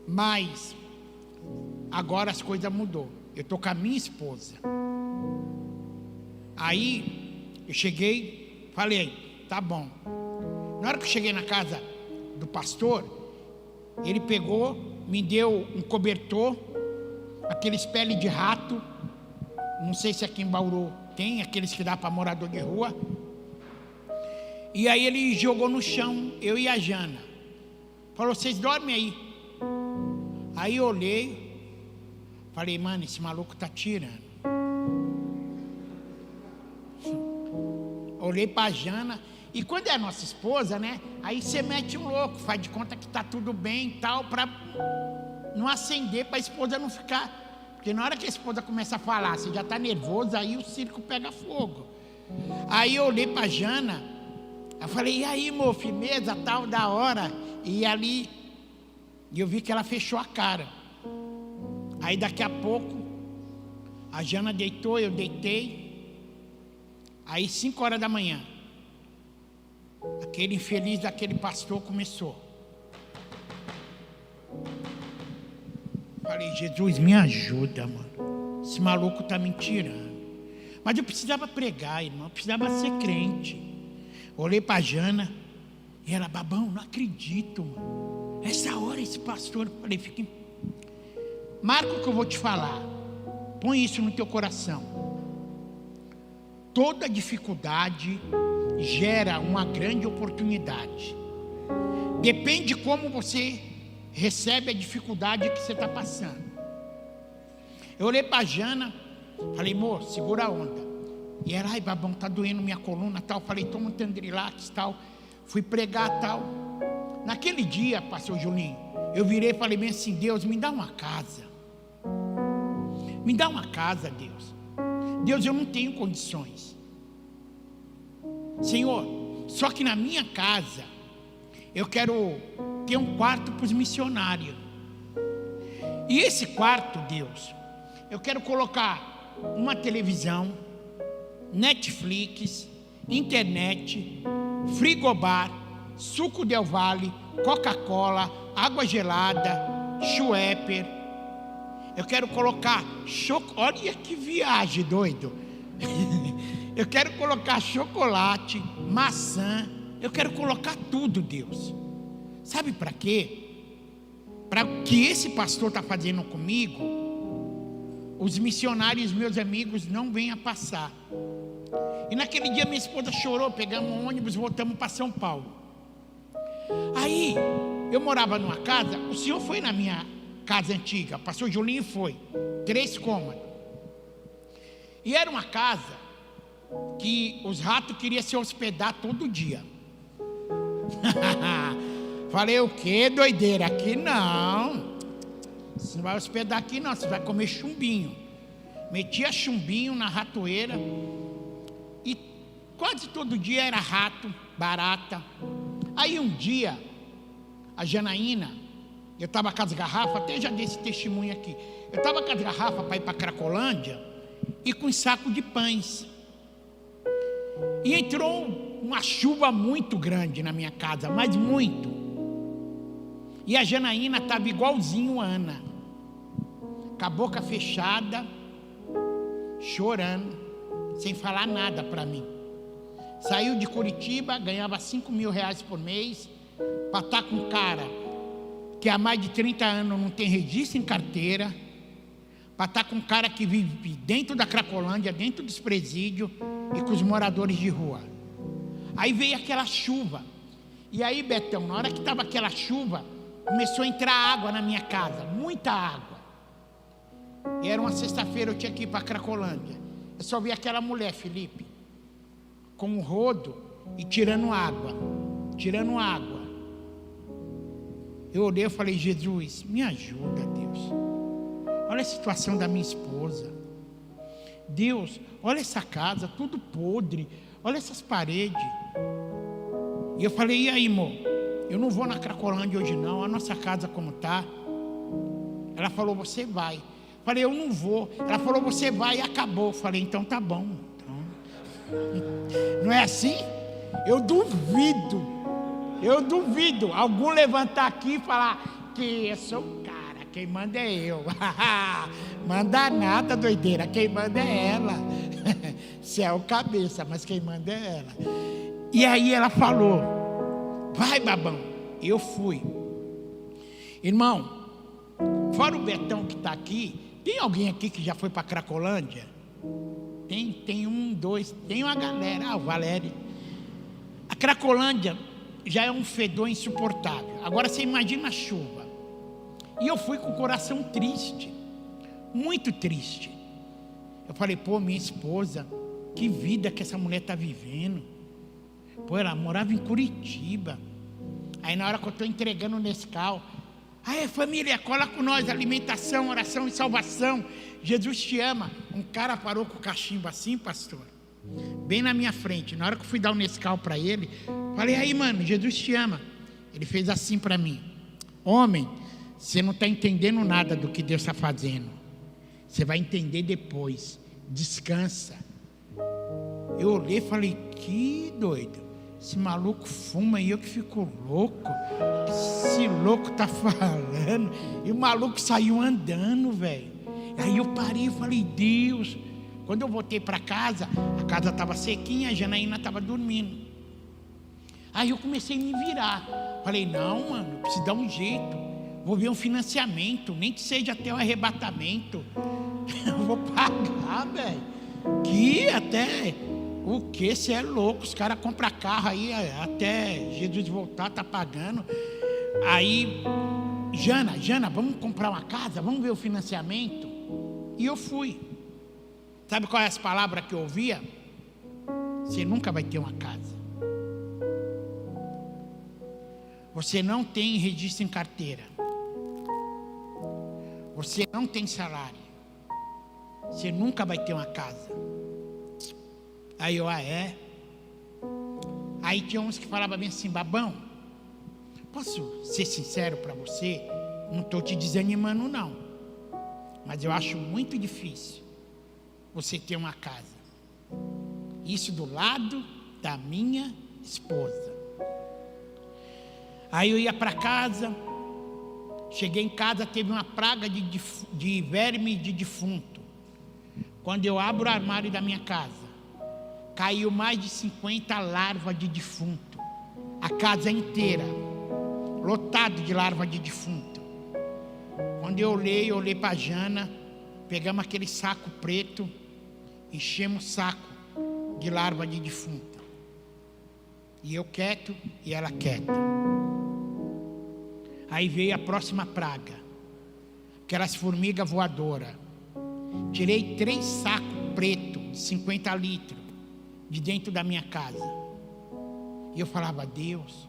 Mas agora as coisas mudou. Eu estou com a minha esposa. Aí eu cheguei, falei, tá bom. Na hora que eu cheguei na casa do pastor, ele pegou, me deu um cobertor, aqueles pele de rato. Não sei se aqui em Bauru tem, aqueles que dá para morador de rua. E aí ele jogou no chão, eu e a Jana. Falou, vocês dormem aí. Aí eu olhei, falei, mano, esse maluco tá tirando. Olhei para a Jana, e quando é a nossa esposa, né? Aí você mete um louco, faz de conta que tá tudo bem e tal, para não acender, para a esposa não ficar. Porque na hora que a esposa começa a falar, você já está nervoso, aí o circo pega fogo. Aí eu olhei para a Jana, eu falei, e aí, amor, firmeza, tal, da hora. E ali, eu vi que ela fechou a cara. Aí daqui a pouco, a Jana deitou, eu deitei. Aí 5 horas da manhã, aquele infeliz daquele pastor começou. Falei, Jesus, me ajuda, mano. Esse maluco tá me tirando. Mas eu precisava pregar, irmão. Eu precisava ser crente. Olhei para a Jana. E ela, babão, não acredito, mano. Essa hora esse pastor. Falei, fica em... Marca o que eu vou te falar. Põe isso no teu coração. Toda dificuldade gera uma grande oportunidade. Depende como você recebe a dificuldade que você está passando. Eu olhei para a Jana, falei, moço, segura a onda. E ela, ai, babão, tá doendo minha coluna, tal. Falei, toma um Tendrilax, tal. Fui pregar, tal. Naquele dia, pastor Julinho, eu virei e falei bem assim, Deus, me dá uma casa. Me dá uma casa, Deus. Deus, eu não tenho condições. Senhor, só que na minha casa, eu quero ter um quarto para os missionários. E esse quarto, Deus, eu quero colocar uma televisão, Netflix, internet, frigobar, suco Del Valle, Coca-Cola, água gelada, Schweppes. Eu quero colocar olha que viagem, doido. Eu quero colocar chocolate, maçã. Eu quero colocar tudo, Deus. Sabe para quê? Para o que esse pastor está fazendo comigo, os missionários, meus amigos, não venham a passar. E naquele dia minha esposa chorou, pegamos um ônibus, voltamos para São Paulo. Aí, eu morava numa casa, o senhor foi na minha casa antiga, pastor Julinho foi, 3 cômodos. E era uma casa que os ratos queriam se hospedar todo dia. Falei, o que, doideira? Aqui não. Você não vai hospedar aqui não, você vai comer chumbinho. Metia chumbinho na ratoeira. E quase todo dia era rato, barata. Aí um dia, a Janaína, eu estava com as garrafas, até já dei esse testemunho aqui. Eu estava com as garrafas para ir para Cracolândia e com um saco de pães. E entrou uma chuva muito grande na minha casa, mas muito. E a Janaína estava igualzinho a Ana, com a boca fechada, chorando, sem falar nada para mim. Saiu de Curitiba, ganhava 5 mil reais por mês, para estar com um cara que há mais de 30 anos não tem registro em carteira, para estar com um cara que vive dentro da Cracolândia, dentro dos presídios e com os moradores de rua. Aí veio aquela chuva. E aí, Betão, na hora que estava aquela chuva, começou a entrar água na minha casa, muita água. E era uma sexta-feira, eu tinha que ir para a Cracolândia. Eu só vi aquela mulher, Felipe, com um rodo e tirando água. Eu olhei e falei, Jesus, me ajuda, Deus. Olha a situação da minha esposa. Deus, olha essa casa, tudo podre. Olha essas paredes. E eu falei, e aí, amor? Eu não vou na Cracolândia hoje não, a nossa casa como está. Ela falou, você vai. Falei, eu não vou. Ela falou, você vai e acabou. Falei, então tá bom. Não é assim? Eu duvido algum levantar aqui e falar que eu sou o cara, quem manda é eu. Manda nada, doideira, quem manda é ela. Você é o cabeça, mas quem manda é ela. E aí ela falou, vai, babão. Eu fui. Irmão, fora o Betão que está aqui, tem alguém aqui que já foi para Cracolândia? Tem um, dois, tem uma galera. O Valério. A Cracolândia já é um fedor insuportável. Agora você imagina a chuva. E eu fui com o coração triste, muito triste. Eu falei, pô, minha esposa, que vida que essa mulher está vivendo. Pô, ela morava em Curitiba. Aí na hora que eu estou entregando o Nescau, aí família, cola com nós, alimentação, oração e salvação. Jesus te ama. Um cara parou com o cachimbo assim, pastor, bem na minha frente. Na hora que eu fui dar o Nescau para ele, falei, aí mano, Jesus te ama. Ele fez assim para mim, homem, você não está entendendo nada do que Deus está fazendo. Você vai entender depois. Descansa. Eu olhei e falei, que doido. Esse maluco fuma e eu que fico louco. Esse louco tá falando. E o maluco saiu andando, velho. Aí eu parei e falei, Deus. Quando eu voltei para casa, a casa estava sequinha, a Janaína estava dormindo. Aí eu comecei a me virar. Falei, não, mano, preciso dar um jeito. Vou ver um financiamento, nem que seja até o arrebatamento. Eu vou pagar, velho. Que até... O que? Você é louco, os caras compram carro aí, até Jesus voltar, tá pagando. Aí, Jana, vamos comprar uma casa, vamos ver o financiamento. E eu fui. Sabe qual é as palavras que eu ouvia? Você nunca vai ter uma casa. Você não tem registro em carteira. Você não tem salário. Você nunca vai ter uma casa. Aí eu, é? Aí tinha uns que falavam bem assim, babão, posso ser sincero para você? Não estou te desanimando não, mas eu acho muito difícil você ter uma casa. Isso do lado da minha esposa. Aí eu ia para casa, cheguei em casa, teve uma praga de verme de defunto. Quando eu abro o armário da minha casa, caiu mais de 50 larvas de defunto. A casa inteira, lotado de larvas de defunto. Quando eu olhei para a Jana, pegamos aquele saco preto, enchemos o saco de larva de defunto. E eu quieto e ela quieta. Aí veio a próxima praga, aquelas formigas voadoras. Tirei 3 sacos pretos de 50 litros de dentro da minha casa. E eu falava, Deus,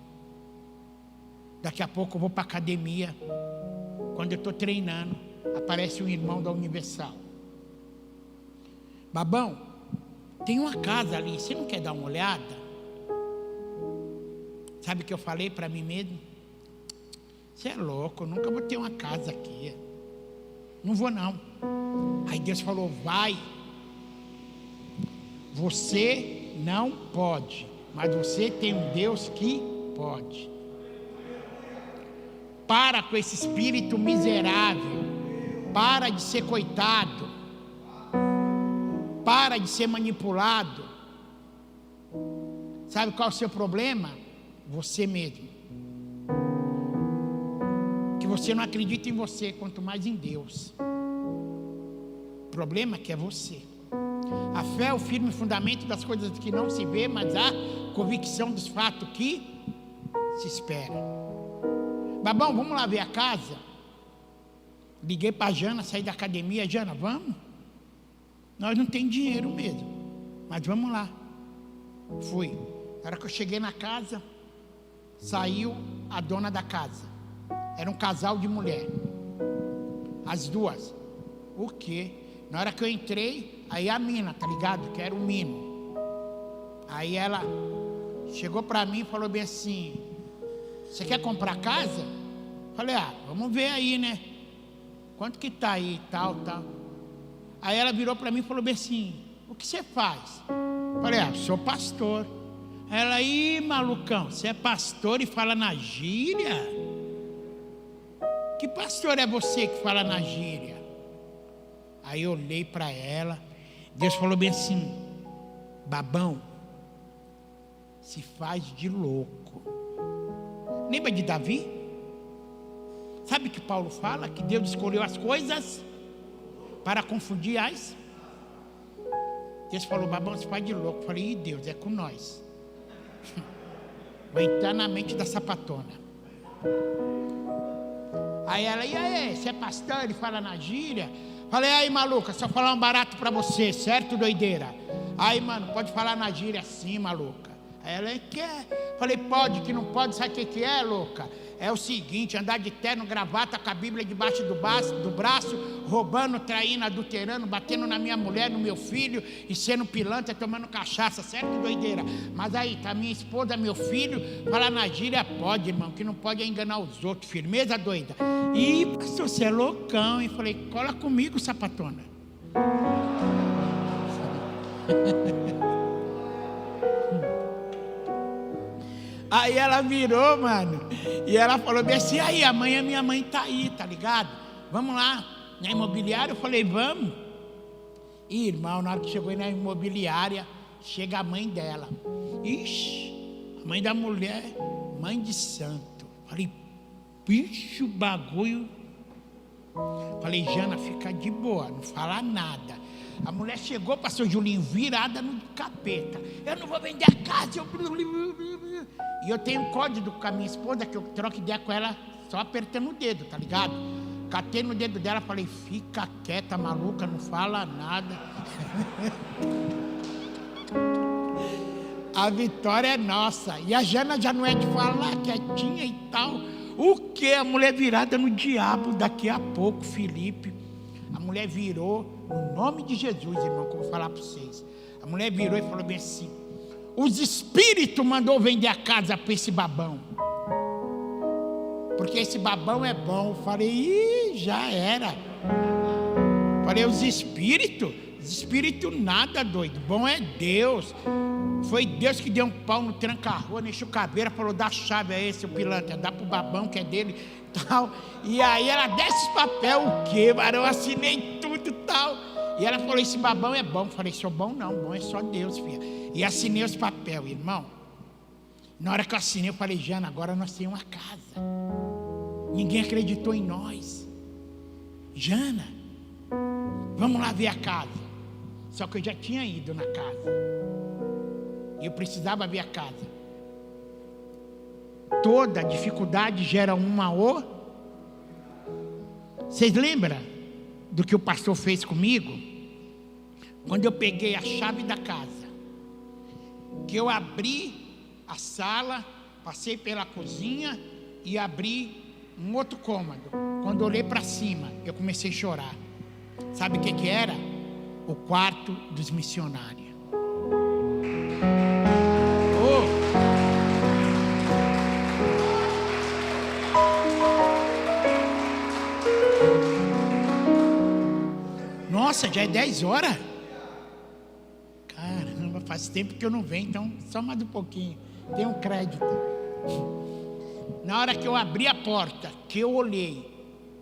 daqui a pouco eu vou para a academia. Quando eu estou treinando, aparece um irmão da Universal. Babão, tem uma casa ali, você não quer dar uma olhada? Sabe o que eu falei para mim mesmo? Você é louco, eu nunca vou ter uma casa aqui. Não vou não. Aí Deus falou, vai. Você não pode, mas você tem um Deus que pode. Para com esse espírito miserável. Para de ser coitado. Para de ser manipulado. Sabe qual é o seu problema? Você mesmo. Que você não acredita em você, quanto mais em Deus. O problema é que é você. A fé é o firme fundamento das coisas que não se vê, mas a convicção dos fatos que se espera. Babão, vamos lá ver a casa? Liguei para a Jana, saí da academia. Jana, vamos? Nós não temos dinheiro mesmo, mas vamos lá. Fui. Na hora que eu cheguei na casa, saiu a dona da casa. Era um casal de mulher. As duas. O quê? Na hora que eu entrei, aí a mina, tá ligado? Que era o mino. Aí ela chegou para mim e falou bem assim: você quer comprar casa? Falei, vamos ver aí, né? Quanto que tá aí, tal. Aí ela virou para mim e falou bem assim: o que você faz? Falei, sou pastor. Ela, malucão, você é pastor e fala na gíria? Que pastor é você que fala na gíria? Aí eu olhei para ela, Deus falou bem assim: babão, se faz de louco. Lembra de Davi? Sabe que Paulo fala? Que Deus escolheu as coisas para confundir as. Deus falou, babão, se faz de louco. Eu falei, Deus, é com nós. Vai entrar na mente da sapatona. Aí ela, e aí, você é pastor? Ele fala na gíria. Falei, aí maluca, só falar um barato pra você, certo, doideira? Aí, mano, pode falar na gíria assim, maluca. Aí ela, quer? Falei, pode, que não pode, sabe o que é, louca? É o seguinte, andar de terno, gravata, com a Bíblia debaixo do braço, roubando, traindo, adulterando, batendo na minha mulher, no meu filho, e sendo pilantra, tomando cachaça, certo, doideira? Mas aí, tá minha esposa, meu filho, falar na gíria, pode, irmão, que não pode é enganar os outros, firmeza, doida? Ih, pastor, você é loucão, hein? Falei, cola comigo, sapatona. Aí ela virou, mano, e ela falou bem assim, aí amanhã minha mãe tá aí, tá ligado? Vamos lá, na imobiliária. Eu falei, vamos. E irmão, na hora que chegou na imobiliária, chega a mãe dela. Ixi, a mãe da mulher, mãe de santo. Falei, bicho, bagulho. Falei, Jana, fica de boa, não fala nada. A mulher chegou, pastor Julinho, virada no capeta. Eu não vou vender a casa. E eu tenho um código com a minha esposa, que eu troco ideia com ela só apertando o dedo, tá ligado? Catei no dedo dela, falei, fica quieta, maluca, não fala nada. A vitória é nossa. E a Jana já não é de falar, quietinha e tal. O que? A mulher virada no diabo daqui a pouco, Felipe. A mulher virou, no nome de Jesus, irmão, que eu vou falar para vocês. A mulher virou e falou bem assim: os espíritos mandou vender a casa para esse babão, porque esse babão é bom. Eu falei, já era. Falei, os espíritos nada, doido, bom é Deus. Foi Deus que deu um pau no tranca-rua, encheu caveira, falou, dá a chave a esse, o pilantra, dá pro babão que é dele, tal. E aí ela desce os papel, o quê, varão? Eu assinei tudo, tal. E ela falou, esse babão é bom. Eu falei, sou bom não, bom é só Deus, filha. E assinei os papel, irmão. Na hora que eu assinei, eu falei, Jana, agora nós temos uma casa. Ninguém acreditou em nós. Jana, vamos lá ver a casa. Só que eu já tinha ido na casa. E eu precisava ver a casa. Toda dificuldade gera uma Vocês lembram do que o pastor fez comigo? Quando eu peguei a chave da casa, que eu abri a sala, passei pela cozinha e abri um outro cômodo. Quando eu olhei para cima, eu comecei a chorar. Sabe o que era? O quarto dos missionários. Nossa, já é 10 horas? Caramba, faz tempo que eu não venho, então só mais um pouquinho. Tem um crédito. Na hora que eu abri a porta, que eu olhei,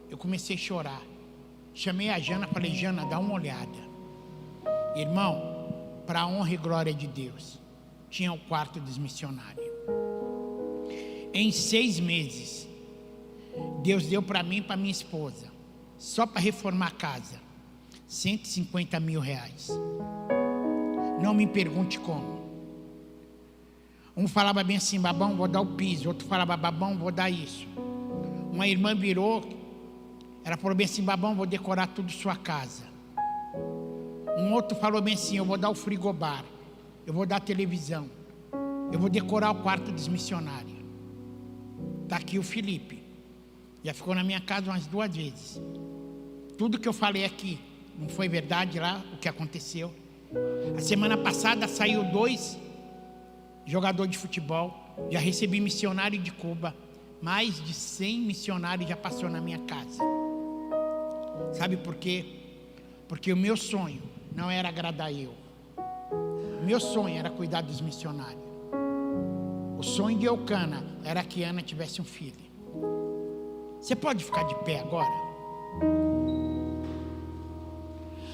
eu comecei a chorar. Chamei a Jana, falei, Jana, dá uma olhada. Irmão, para a honra e glória de Deus, tinha o quarto dos missionários. Em 6 meses, Deus deu para mim e para minha esposa, só para reformar a casa, 150 mil reais. Não me pergunte como. Um falava bem assim: Babão, vou dar o piso. Outro falava: Babão, vou dar isso. Uma irmã virou, ela falou bem assim: Babão, vou decorar tudo sua casa. Um outro falou bem assim: eu vou dar o frigobar, eu vou dar a televisão, eu vou decorar o quarto dos missionários. Está aqui o Felipe, já ficou na minha casa umas 2 vezes. Tudo que eu falei aqui não foi verdade lá, o que aconteceu. A semana passada saiu 2 jogadores de futebol. Já recebi missionário de Cuba. Mais de 100 missionários já passou na minha casa. Sabe por quê? Porque o meu sonho não era agradar eu. O meu sonho era cuidar dos missionários. O sonho de Eucana era que Ana tivesse um filho. Você pode ficar de pé agora?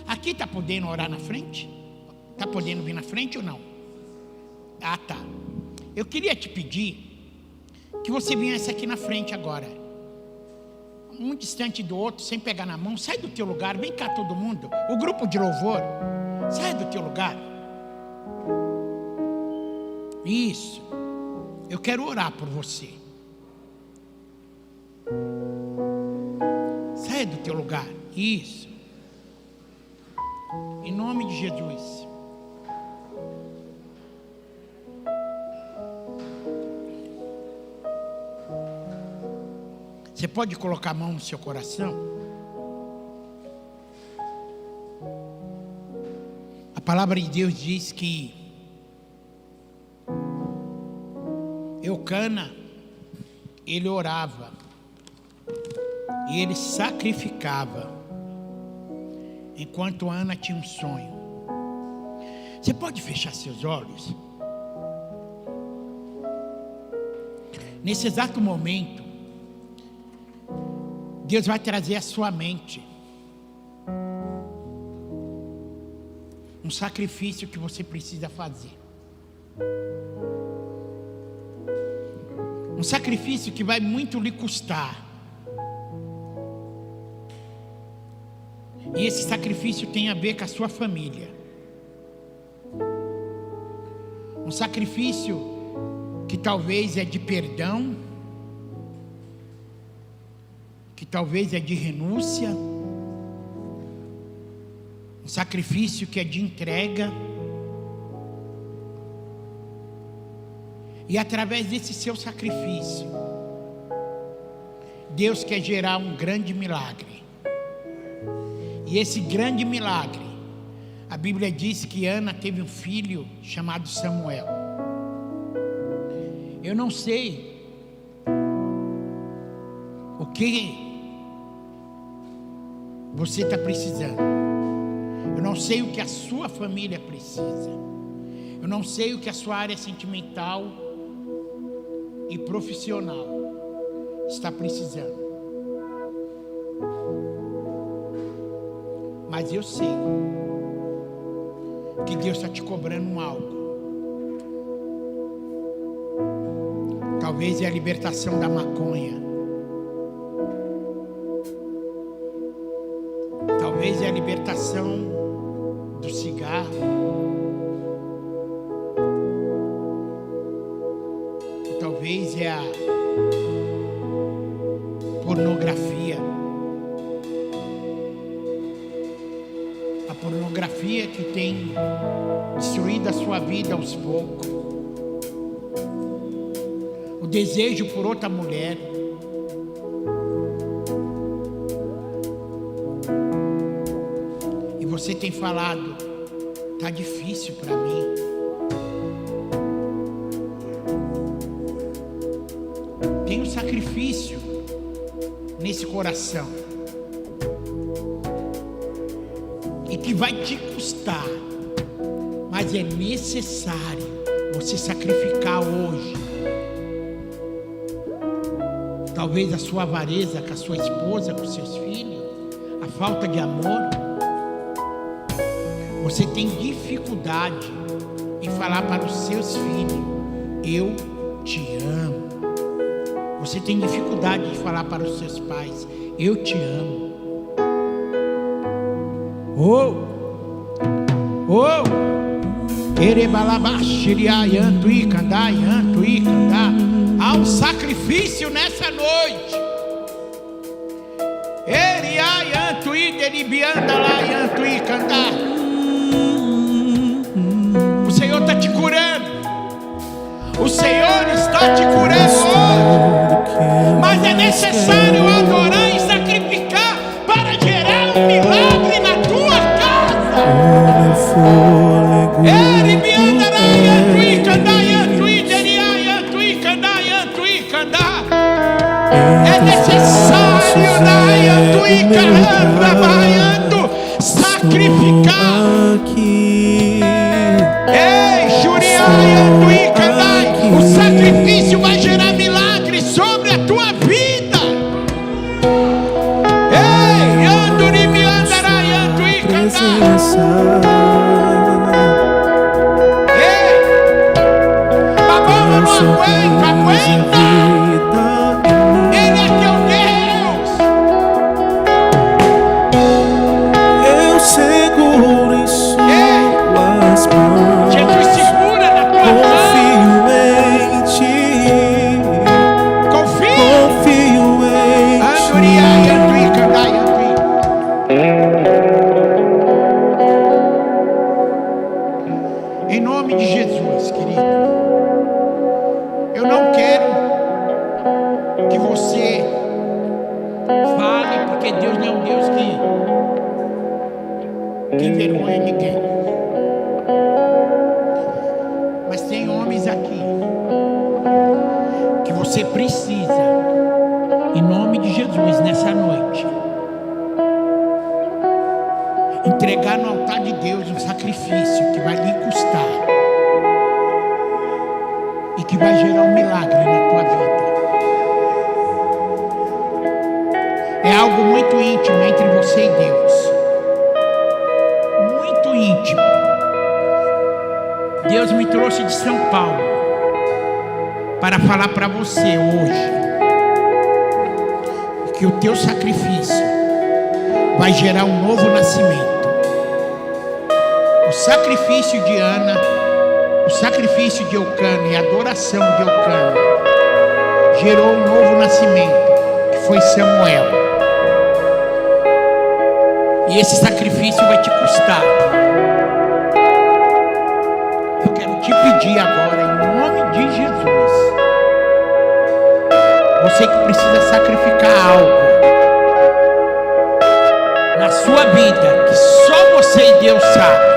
Aqui está podendo orar na frente? Está podendo vir na frente ou não? Ah, tá. Eu queria te pedir que você viesse aqui na frente agora. Um distante do outro, sem pegar na mão. Sai do teu lugar, vem cá todo mundo. O grupo de louvor, sai do teu lugar. Isso. Eu quero orar por você. Sai do teu lugar. Isso. Em nome de Jesus. Você pode colocar a mão no seu coração? A palavra de Deus diz que Eucana, ele orava e ele sacrificava, enquanto Ana tinha um sonho. Você pode fechar seus olhos? Nesse exato momento, Deus vai trazer à sua mente um sacrifício que você precisa fazer. Um sacrifício que vai muito lhe custar. E esse sacrifício tem a ver com a sua família. Um sacrifício que talvez é de perdão, que talvez é de renúncia, um sacrifício que é de entrega. E através desse seu sacrifício, Deus quer gerar um grande milagre. E esse grande milagre, a Bíblia diz que Ana teve um filho chamado Samuel. Eu não sei o que você está precisando. Eu não sei o que a sua família precisa. Eu não sei o que a sua área sentimental e profissional está precisando. Mas eu sei que Deus está te cobrando algo. Talvez é a libertação da maconha. Talvez é a libertação do cigarro. Talvez é a pornografia. A pornografia que tem destruído a sua vida aos poucos. O desejo por outra mulher. E você tem falado: tá difícil para mim. Tem um sacrifício nesse coração e que vai te custar, mas é necessário você sacrificar hoje. Talvez a sua avareza com a sua esposa, com seus filhos, a falta de amor. Você tem dificuldade em falar para os seus filhos: eu te amo. Você tem dificuldade de falar para os seus pais: eu te amo. Há um sacrifício nessa noite. O Senhor está te curando. O Senhor está te curando hoje. Mas é necessário adorar e sacrificar para gerar um milagre na tua casa. É necessário sacrificar. O sacrifício vai gerar milagres sobre a tua vida. Babão, não aguenta. Ele é teu Deus. Eu seguro em suas mãos. Jesus segura na tua mão. Em nome de Jesus, querido, eu não quero que você fale, porque Deus não é um Deus que envergonha ninguém. Mas tem homens aqui que você precisa, em nome de Jesus, nessa noite, entregar no altar de Deus um sacrifício que vai lhe custar e que vai gerar um milagre na tua vida. É algo muito íntimo entre você e Deus. Muito íntimo. Deus me trouxe de São Paulo para falar para você hoje que o teu sacrifício vai gerar um novo nascimento. O sacrifício de Ana, o sacrifício de Eucana e a adoração de Eucana gerou um novo nascimento, que foi Samuel. E esse sacrifício vai te custar. Eu quero te pedir agora, em nome de Jesus, você que precisa sacrificar algo na sua vida, que só você e Deus sabem.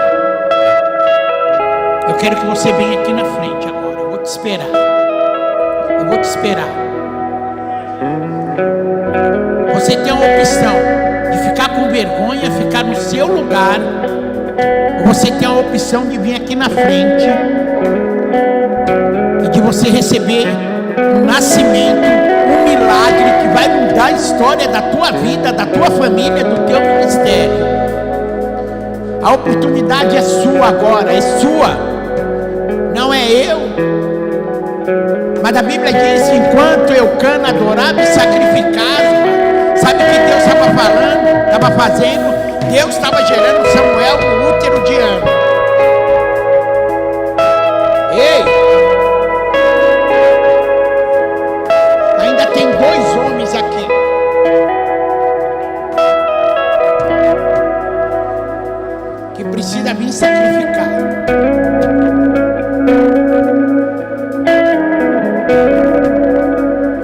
Eu quero que você venha aqui na frente agora. Eu vou te esperar. Eu vou te esperar. Você tem a opção de ficar com vergonha, ficar no seu lugar, ou você tem a opção de vir aqui na frente e de você receber um nascimento, um milagre que vai mudar a história da tua vida, da tua família, do teu ministério. A oportunidade é sua agora, é sua. Não é eu. Mas a Bíblia diz que enquanto Eucana adorava e sacrificava, sabe o que Deus estava falando? Estava fazendo? Deus estava gerando Samuel no útero de Ana. Ei! Ainda tem 2 homens aqui. Que precisa vir sacrificar.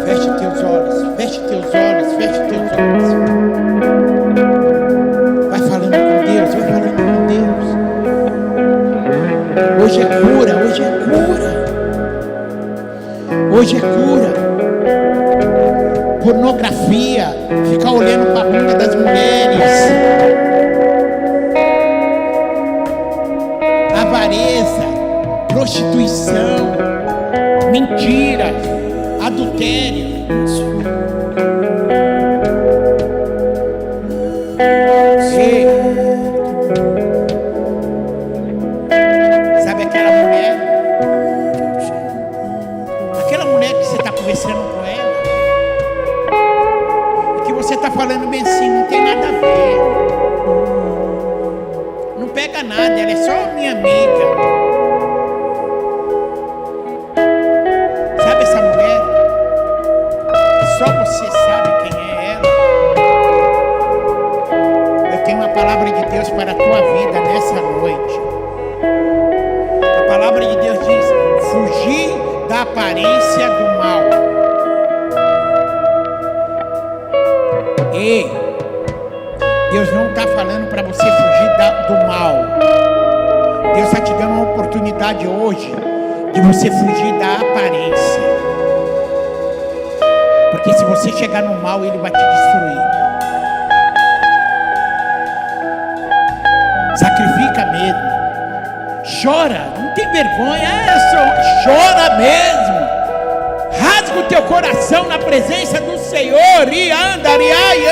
Feche teus olhos, feche teus olhos, feche teus olhos. Vai falando com Deus, vai falando com Deus. Hoje é cura, hoje é cura. Hoje é cura. Pornografia, ficar olhando para a bunda das mulheres. Avareza, prostituição, mentira, adultério. conversando com ela, e que você está falando bem assim, não tem nada a ver, não pega nada, ela é só minha amiga. Sabe essa mulher? Só você sabe quem é ela. Eu tenho uma palavra de Deus para a tua vida nessa noite. A palavra de Deus diz: fugir da aparência do mal. Ei, Deus não está falando para você fugir do mal. Deus está te dando uma oportunidade hoje de você fugir da aparência. Porque se você chegar no mal, ele vai te destruir. Sacrifica mesmo. Chora, não tem vergonha, chora mesmo. Rasga o teu coração na presença do Senhor. E anda, ei,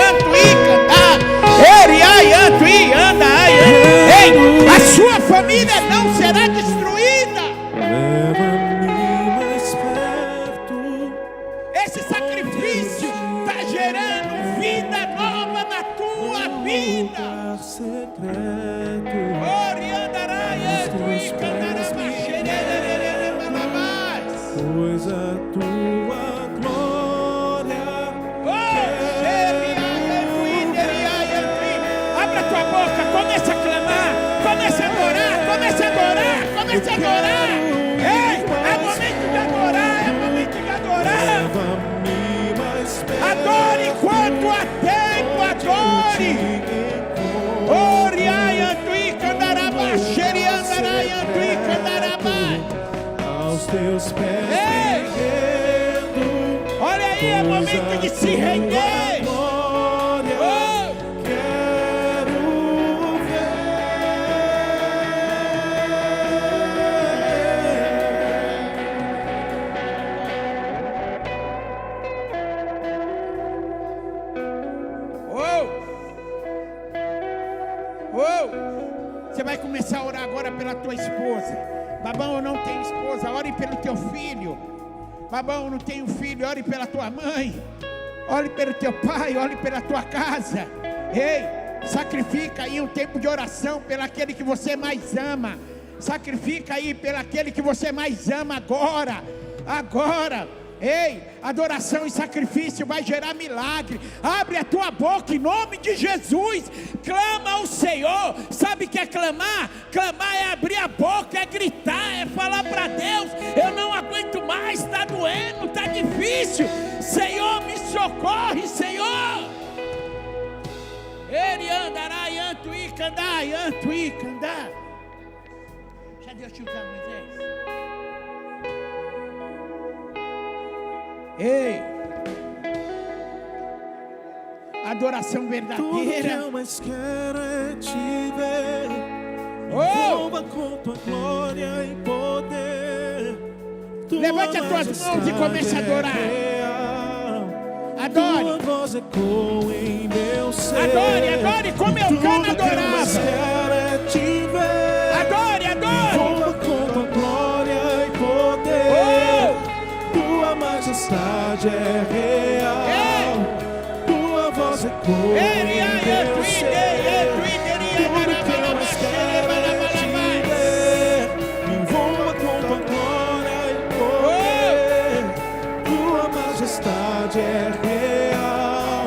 a sua família não será destruída. Leva-me mais perto. Esse sacrifício está gerando vida nova na tua vida. Lugar secreto. Pois a tua glória abra tua boca, comece a clamar, comece a adorar, comece a adorar, comece a adorar. Ei, é momento de adorar, é momento de adorar. leva-me mais perto. Adore enquanto há tempo, adore. Aos teus pés rendendo. Olha aí, é momento de se render. glória quero Você vai começar a orar agora pela tua esposa. Babão, eu não tenho esposa, ore pelo teu filho. Babão, eu não tenho filho, ore pela tua mãe. Ore pelo teu pai, ore pela tua casa. Ei, sacrifica aí um tempo de oração pelo aquele que você mais ama. Sacrifica aí pelo aquele que você mais ama agora. Agora. Ei, adoração e sacrifício vai gerar milagre. Abre a tua boca em nome de Jesus. Clama ao Senhor. Sabe o que é clamar? Clamar é abrir a boca, é gritar, é falar para Deus: eu não aguento mais, está doendo, está difícil. Senhor, me socorre, Senhor. Ele andará e antui candá, e antui candá. Já Deus te usar, Moisés? Ei, adoração verdadeira. Tudo que eu mais quero é te ver. Envolva com tua glória e poder. Levante as tuas mãos e comece a adorar. Adore. Tua voz ecoa em meu ser. Adore, adore como eu canto Tudo que eu mais adorava. quero é te ver. Adore, adore. Envolva com tua glória e poder. Tua majestade é real. Tua voz ecoa em meu ser. Tudo que eu mais quero é te ver. Me envolva com tua glória e poder. Tua majestade é real.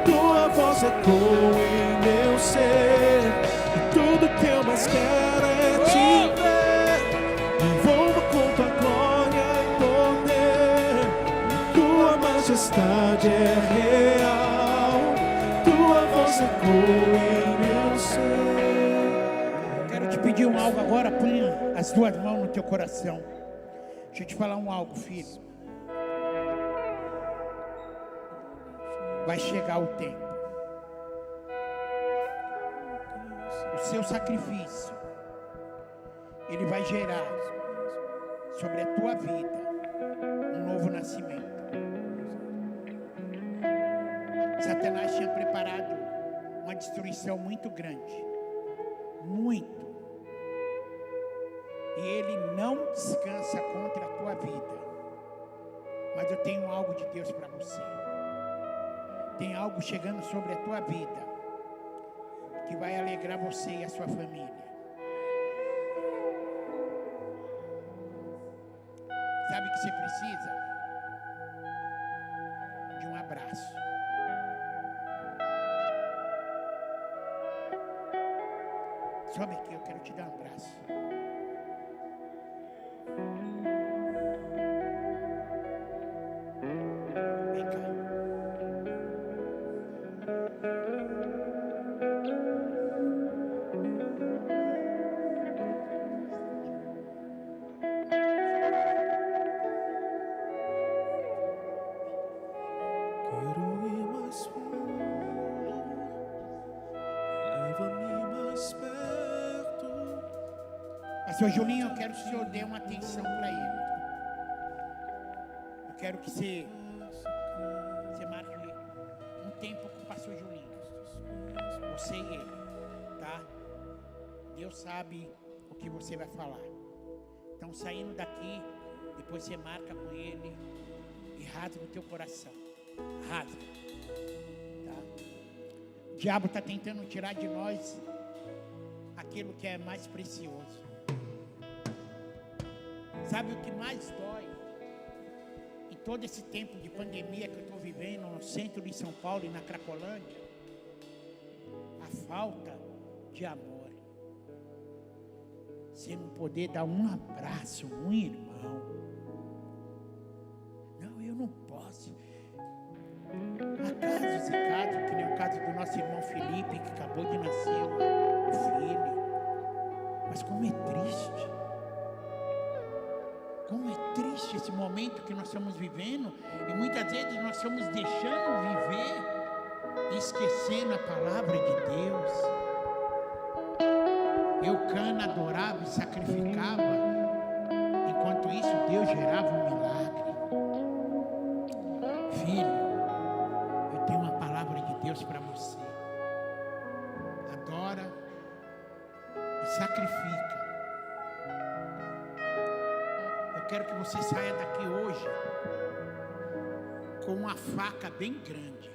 Tua voz ecoa em meu ser. E tudo que eu mais quero é te ver. Me envolva com tua glória e poder. Tua majestade é real. Tua voz ecoa em meu ser. Quero te pedir um algo agora. Ponha as duas mãos no teu coração. Deixa eu te falar um algo, filho. Vai chegar o tempo. O seu sacrifício, ele vai gerar sobre a tua vida um novo nascimento. Satanás tinha preparado uma destruição muito grande. Muito. E ele não descansa contra a tua vida. Mas eu tenho algo de Deus para você. Tem algo chegando sobre a tua vida que vai alegrar você e a sua família. Sabe o que você precisa? De um abraço. Sobe aqui, eu quero te dar um abraço. Vem cá. Quero ir mais fundo, leva-me mais perto. Pastor Julinho, eu quero que o senhor dê uma atenção para ele. Eu quero que você marque um tempo com o pastor Julinho. Você e ele, tá? Deus sabe o que você vai falar. Então, saindo daqui, depois você marca com ele e rasga o teu coração. Rasga, tá? O diabo está tentando tirar de nós aquilo que é mais precioso. Sabe o que mais dói? Em todo esse tempo de pandemia que eu estou vivendo no centro de São Paulo e na Cracolândia, a falta de amor. Você não poder dar um abraço, um irmão. Não, eu não posso. Há casos e casos, que nem o caso do nosso irmão Felipe, que acabou de nascer o filho. Mas como é triste. Como é triste esse momento que nós estamos vivendo. E muitas vezes nós estamos deixando viver e esquecendo a palavra de Deus. Eucana adorava e sacrificava. Enquanto isso, Deus gerava um milagre. Filho, eu tenho uma palavra de Deus para você. Adora e sacrifica. Eu quero que você saia daqui hoje com uma faca bem grande,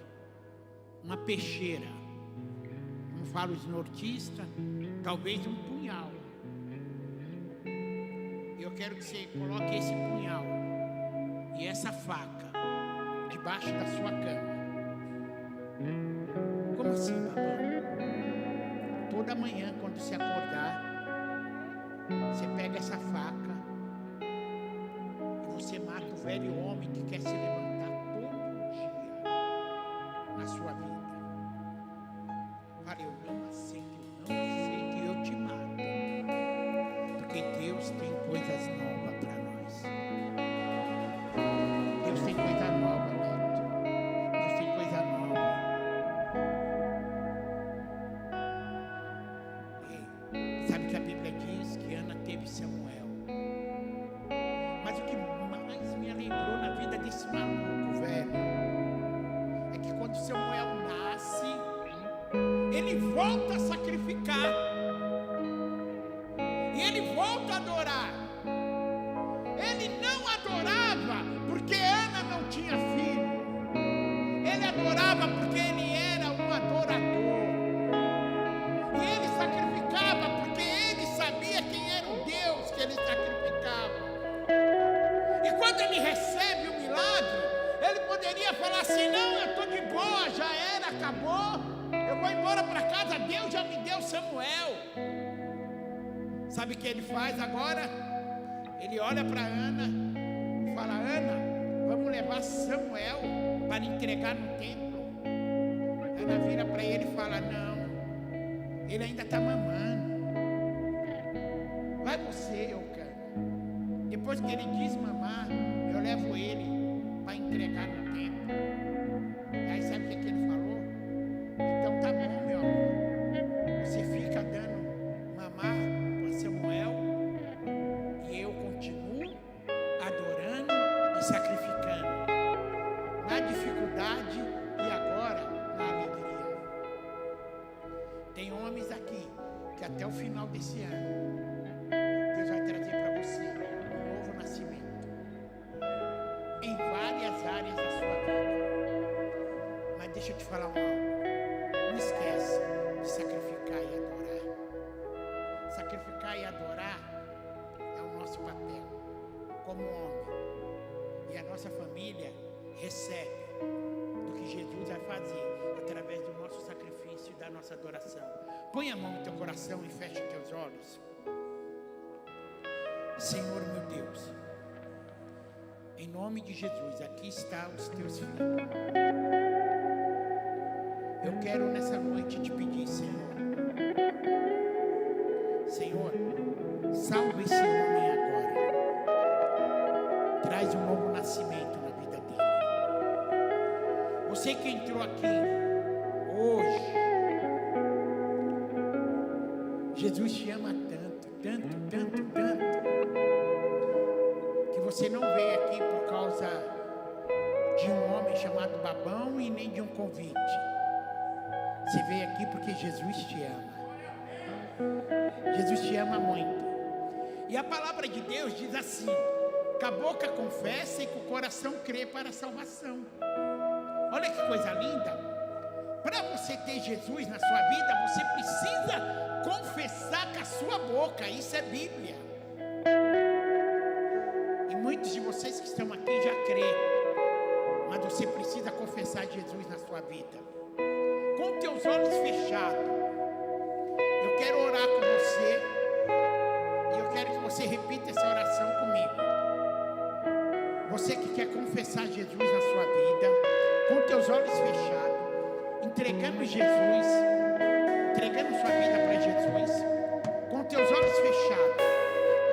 uma peixeira. Não falo os nortistas, talvez um punhal. Eu quero que você coloque esse punhal e essa faca debaixo da sua cama. Como assim, papai? Toda manhã, quando você acordar, você pega essa faca e você mata o velho homem que quer se levantar todo dia na sua vida. Fala, eu não aceito, e eu te mato. Porque Deus tem coisas novas para nós. Deus tem coisa nova, Neto. Deus tem coisa nova. E sabe que a Bíblia diz que Ana teve Samuel. Mas o que mais me alegrou na vida desse maluco, velho, é que quando Samuel nasce, ele volta a sacrificar. E ele volta a adorar. Ele não adorava porque Ana não tinha filho. Ele adorava porque ele era um adorador. E ele sacrificava porque ele sabia quem era o Deus que ele sacrificava. E quando ele recebe o milagre, ele poderia falar assim: não, eu estou de boa, já era, acabou. Eu vou embora para casa, Deus já me deu Samuel. Sabe o que ele faz agora? Ele olha para Ana e fala: Ana, vamos levar Samuel para entregar no templo. Ana vira para ele e fala: não, ele ainda está mamando. Vai você, Eucana. Depois que ele diz mamar, eu levo ele para entregar no templo. E aí sabe o que ele falou? Então tá bom, meu amor. Você fica dando mamar para Samuel e eu continuo adorando e sacrificando. Na dificuldade e agora na alegria. Tem homens aqui que até o final desse ano Deus vai trazer para você um novo nascimento. Em várias várias áreas da sua vida. Mas deixa eu te falar algo. Não esquece de sacrificar e adorar. Sacrificar e adorar é o nosso papel como homem. E a nossa família recebe do que Jesus vai fazer através do nosso sacrifício e da nossa adoração. Põe a mão no teu coração e feche teus olhos. Senhor meu Deus, em nome de Jesus, aqui estão os teus filhos. Eu quero nessa noite te pedir, Senhor, salva esse homem agora. Traz um novo nascimento na vida dele. Você que entrou aqui hoje, Jesus te ama tanto, tanto, tanto, tanto, que você não veio aqui por causa de um homem chamado Babão e nem de um convite. Você veio aqui porque Jesus te ama. Jesus te ama muito. E a palavra de Deus diz assim: com a boca confessa e com o coração crê para a salvação. Olha que coisa linda. Para você ter Jesus na sua vida, você precisa confessar com a sua boca. Isso é Bíblia. E muitos de vocês que estão aqui já crê, mas você precisa confessar Jesus na sua vida. Com teus olhos fechados, eu quero orar com você. E eu quero que você repita essa oração comigo. Você que quer confessar Jesus na sua vida, com teus olhos fechados, entregando Jesus, entregando sua vida para Jesus, com teus olhos fechados.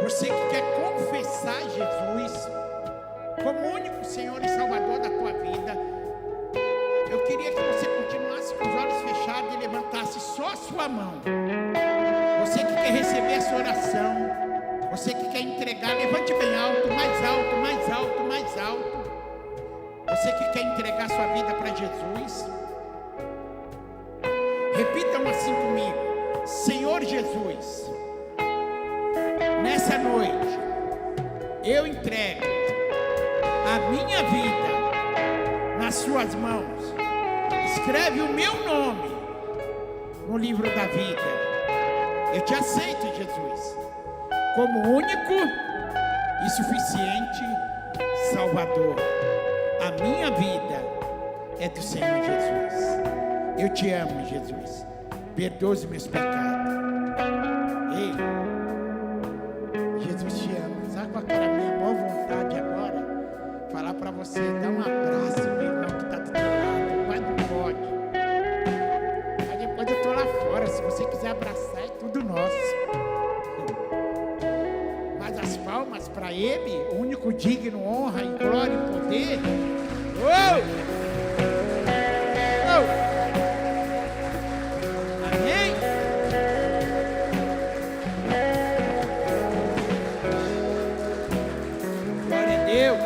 Você que quer confessar Jesus como único Senhor e Salvador da tua vida, eu queria que você continuasse com os olhos fechados e levantasse só a sua mão. Você que quer receber essa oração, você que quer entregar, levante bem alto, mais alto, mais alto, mais alto. Você que quer entregar sua vida para Jesus, repitam assim comigo: Senhor Jesus, nessa noite eu entrego a minha vida nas suas mãos. Escreve o meu nome no livro da vida. Eu te aceito, Jesus, como único e suficiente Salvador. A minha vida é do Senhor Jesus. Eu te amo, Jesus. Perdoa os meus pecados. Ei, Jesus te ama. Sabe qual era a minha maior vontade agora? Falar para você, dar um abraço, meu irmão que está do teu lado, mas não pode. Mas depois eu estou lá fora. Se você quiser abraçar, é tudo nosso. Mas as palmas para Ele, o único digno, honra e glória e poder. Oh! Oh! Amém? Glória a Deus.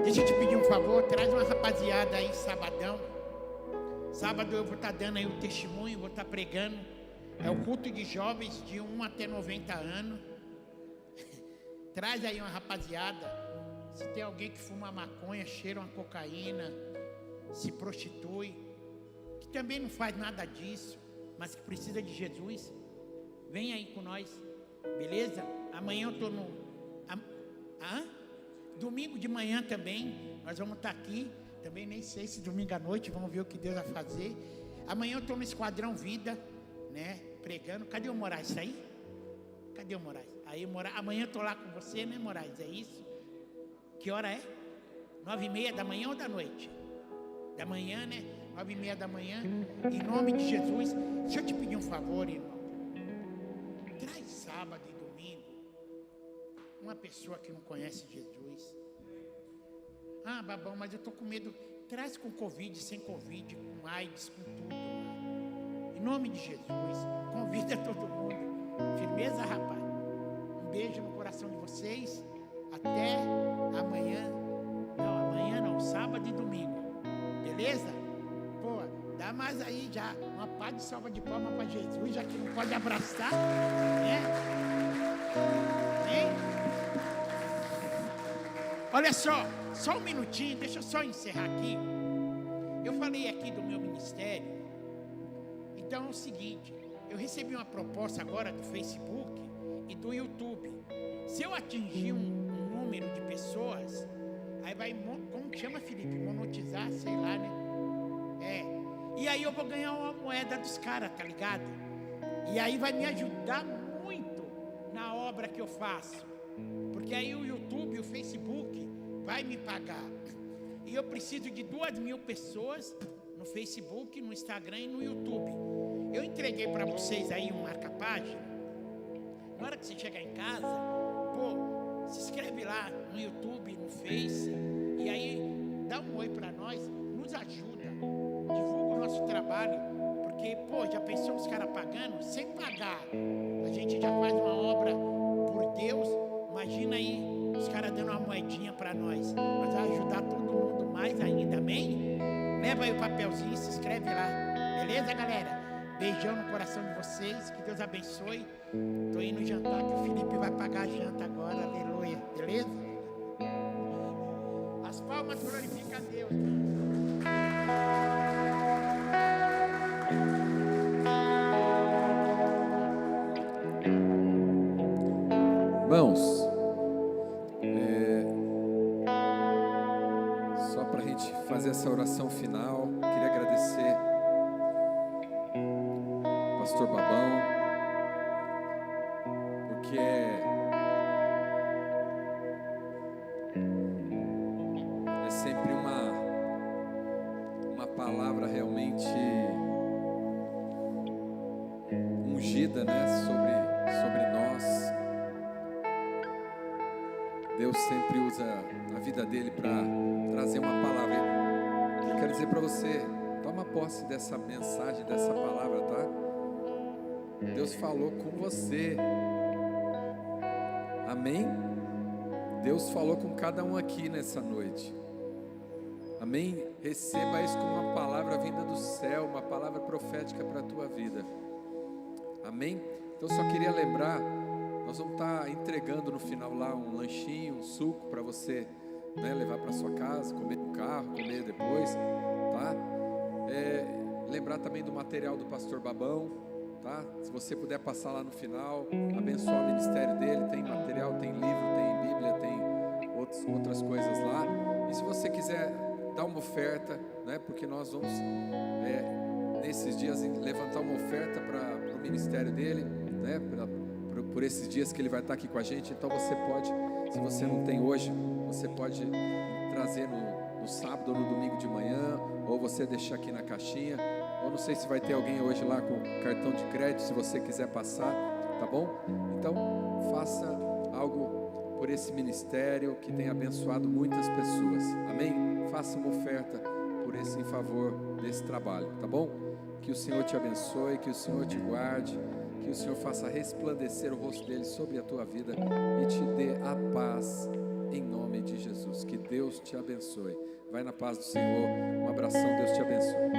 Deixa eu te pedir um favor, traz uma rapaziada aí sabadão. Sábado eu vou estar dando aí o testemunho, vou estar pregando. É o culto de jovens de 1 até 90 anos. Traz aí uma rapaziada. Se tem alguém que fuma maconha, cheira uma cocaína, se prostitui, que também não faz nada disso, mas que precisa de Jesus, vem aí com nós, beleza? Amanhã eu estou no... Domingo de manhã também, nós vamos estar aqui. Também nem sei se domingo à noite, vamos ver o que Deus vai fazer. Amanhã eu estou no Esquadrão Vida, né, pregando. Cadê o Moraes? Isso aí? Cadê o Moraes? Aí, Moraes, amanhã eu estou lá com você, né, Moraes? É isso? Que hora é? 9h30 da manhã ou da noite? Da manhã, né? 9h30 da manhã. Em nome de Jesus, deixa eu te pedir um favor, irmão. Traz sábado e domingo uma pessoa que não conhece Jesus. Ah, Babão, mas eu estou com medo. Traz com Covid, sem Covid, com AIDS, com tudo, mano. Em nome de Jesus, convida todo mundo. Firmeza, rapaz. Um beijo no coração de vocês. Até amanhã. Não, amanhã não, sábado e domingo. Beleza? Pô, dá mais aí já. Uma pá de salva de palma para Jesus, já que não pode abraçar, né? Hein? Olha só um minutinho, deixa eu só encerrar aqui. Eu falei aqui do meu ministério. Então é o seguinte, eu recebi uma proposta agora do Facebook e do YouTube. Se eu atingir um número de pessoas, aí vai, como que chama, Felipe? Monetizar, sei lá, né? E aí eu vou ganhar uma moeda dos caras, tá ligado? E aí vai me ajudar muito na obra que eu faço. Porque aí o YouTube, o Facebook vai me pagar. E eu preciso de 2.000 pessoas no Facebook, no Instagram e no YouTube. Eu entreguei para vocês aí um marca-página. Na hora que você chegar em casa, se inscreve lá no YouTube, no Face. E aí dá um oi para nós, nos ajuda. Divulga o nosso trabalho, porque, já pensou os caras pagando? Sem pagar, a gente já faz uma obra por Deus. Imagina aí, os caras dando uma moedinha para nós. Mas vai ajudar todo mundo mais ainda, amém? Leva aí o papelzinho, se inscreve lá. Beleza, galera? Beijão no coração de vocês, que Deus abençoe. Tô indo jantar, que o Felipe vai pagar a janta agora, aleluia. Beleza? As palmas glorificam a Deus. Irmãos, só para a gente fazer essa oração final, queria agradecer ao Pastor Babão, porque é sempre uma palavra realmente ungida, né, sobre nós. Deus sempre usa a vida dele para trazer uma palavra. Eu quero dizer para você, toma posse dessa mensagem, dessa palavra, tá? Deus falou com você. Amém? Deus falou com cada um aqui nessa noite. Amém? Receba isso como uma palavra vinda do céu, uma palavra profética para a tua vida. Amém? Então só queria lembrar, nós vamos estar entregando no final lá um lanchinho, um suco para você, né, levar para sua casa, comer no carro, comer depois, tá? Lembrar também do material do Pastor Babão, tá? Se você puder passar lá no final, abençoar o ministério dele, tem material, tem livro, tem Bíblia, tem outras coisas lá. E se você quiser dar uma oferta, né, porque nós vamos nesses dias levantar uma oferta para o ministério dele, né, por esses dias que ele vai estar aqui com a gente. Então você pode, se você não tem hoje, você pode trazer no sábado ou no domingo de manhã, ou você deixar aqui na caixinha, ou não sei se vai ter alguém hoje lá com cartão de crédito, se você quiser passar, tá bom? Então faça algo por esse ministério que tem abençoado muitas pessoas, amém? Faça uma oferta por esse, em favor desse trabalho, tá bom? Que o Senhor te abençoe, que o Senhor te guarde, que o Senhor faça resplandecer o rosto dele sobre a tua vida e te dê a paz em nome de Jesus. Que Deus te abençoe. Vai na paz do Senhor. Um abração, Deus te abençoe.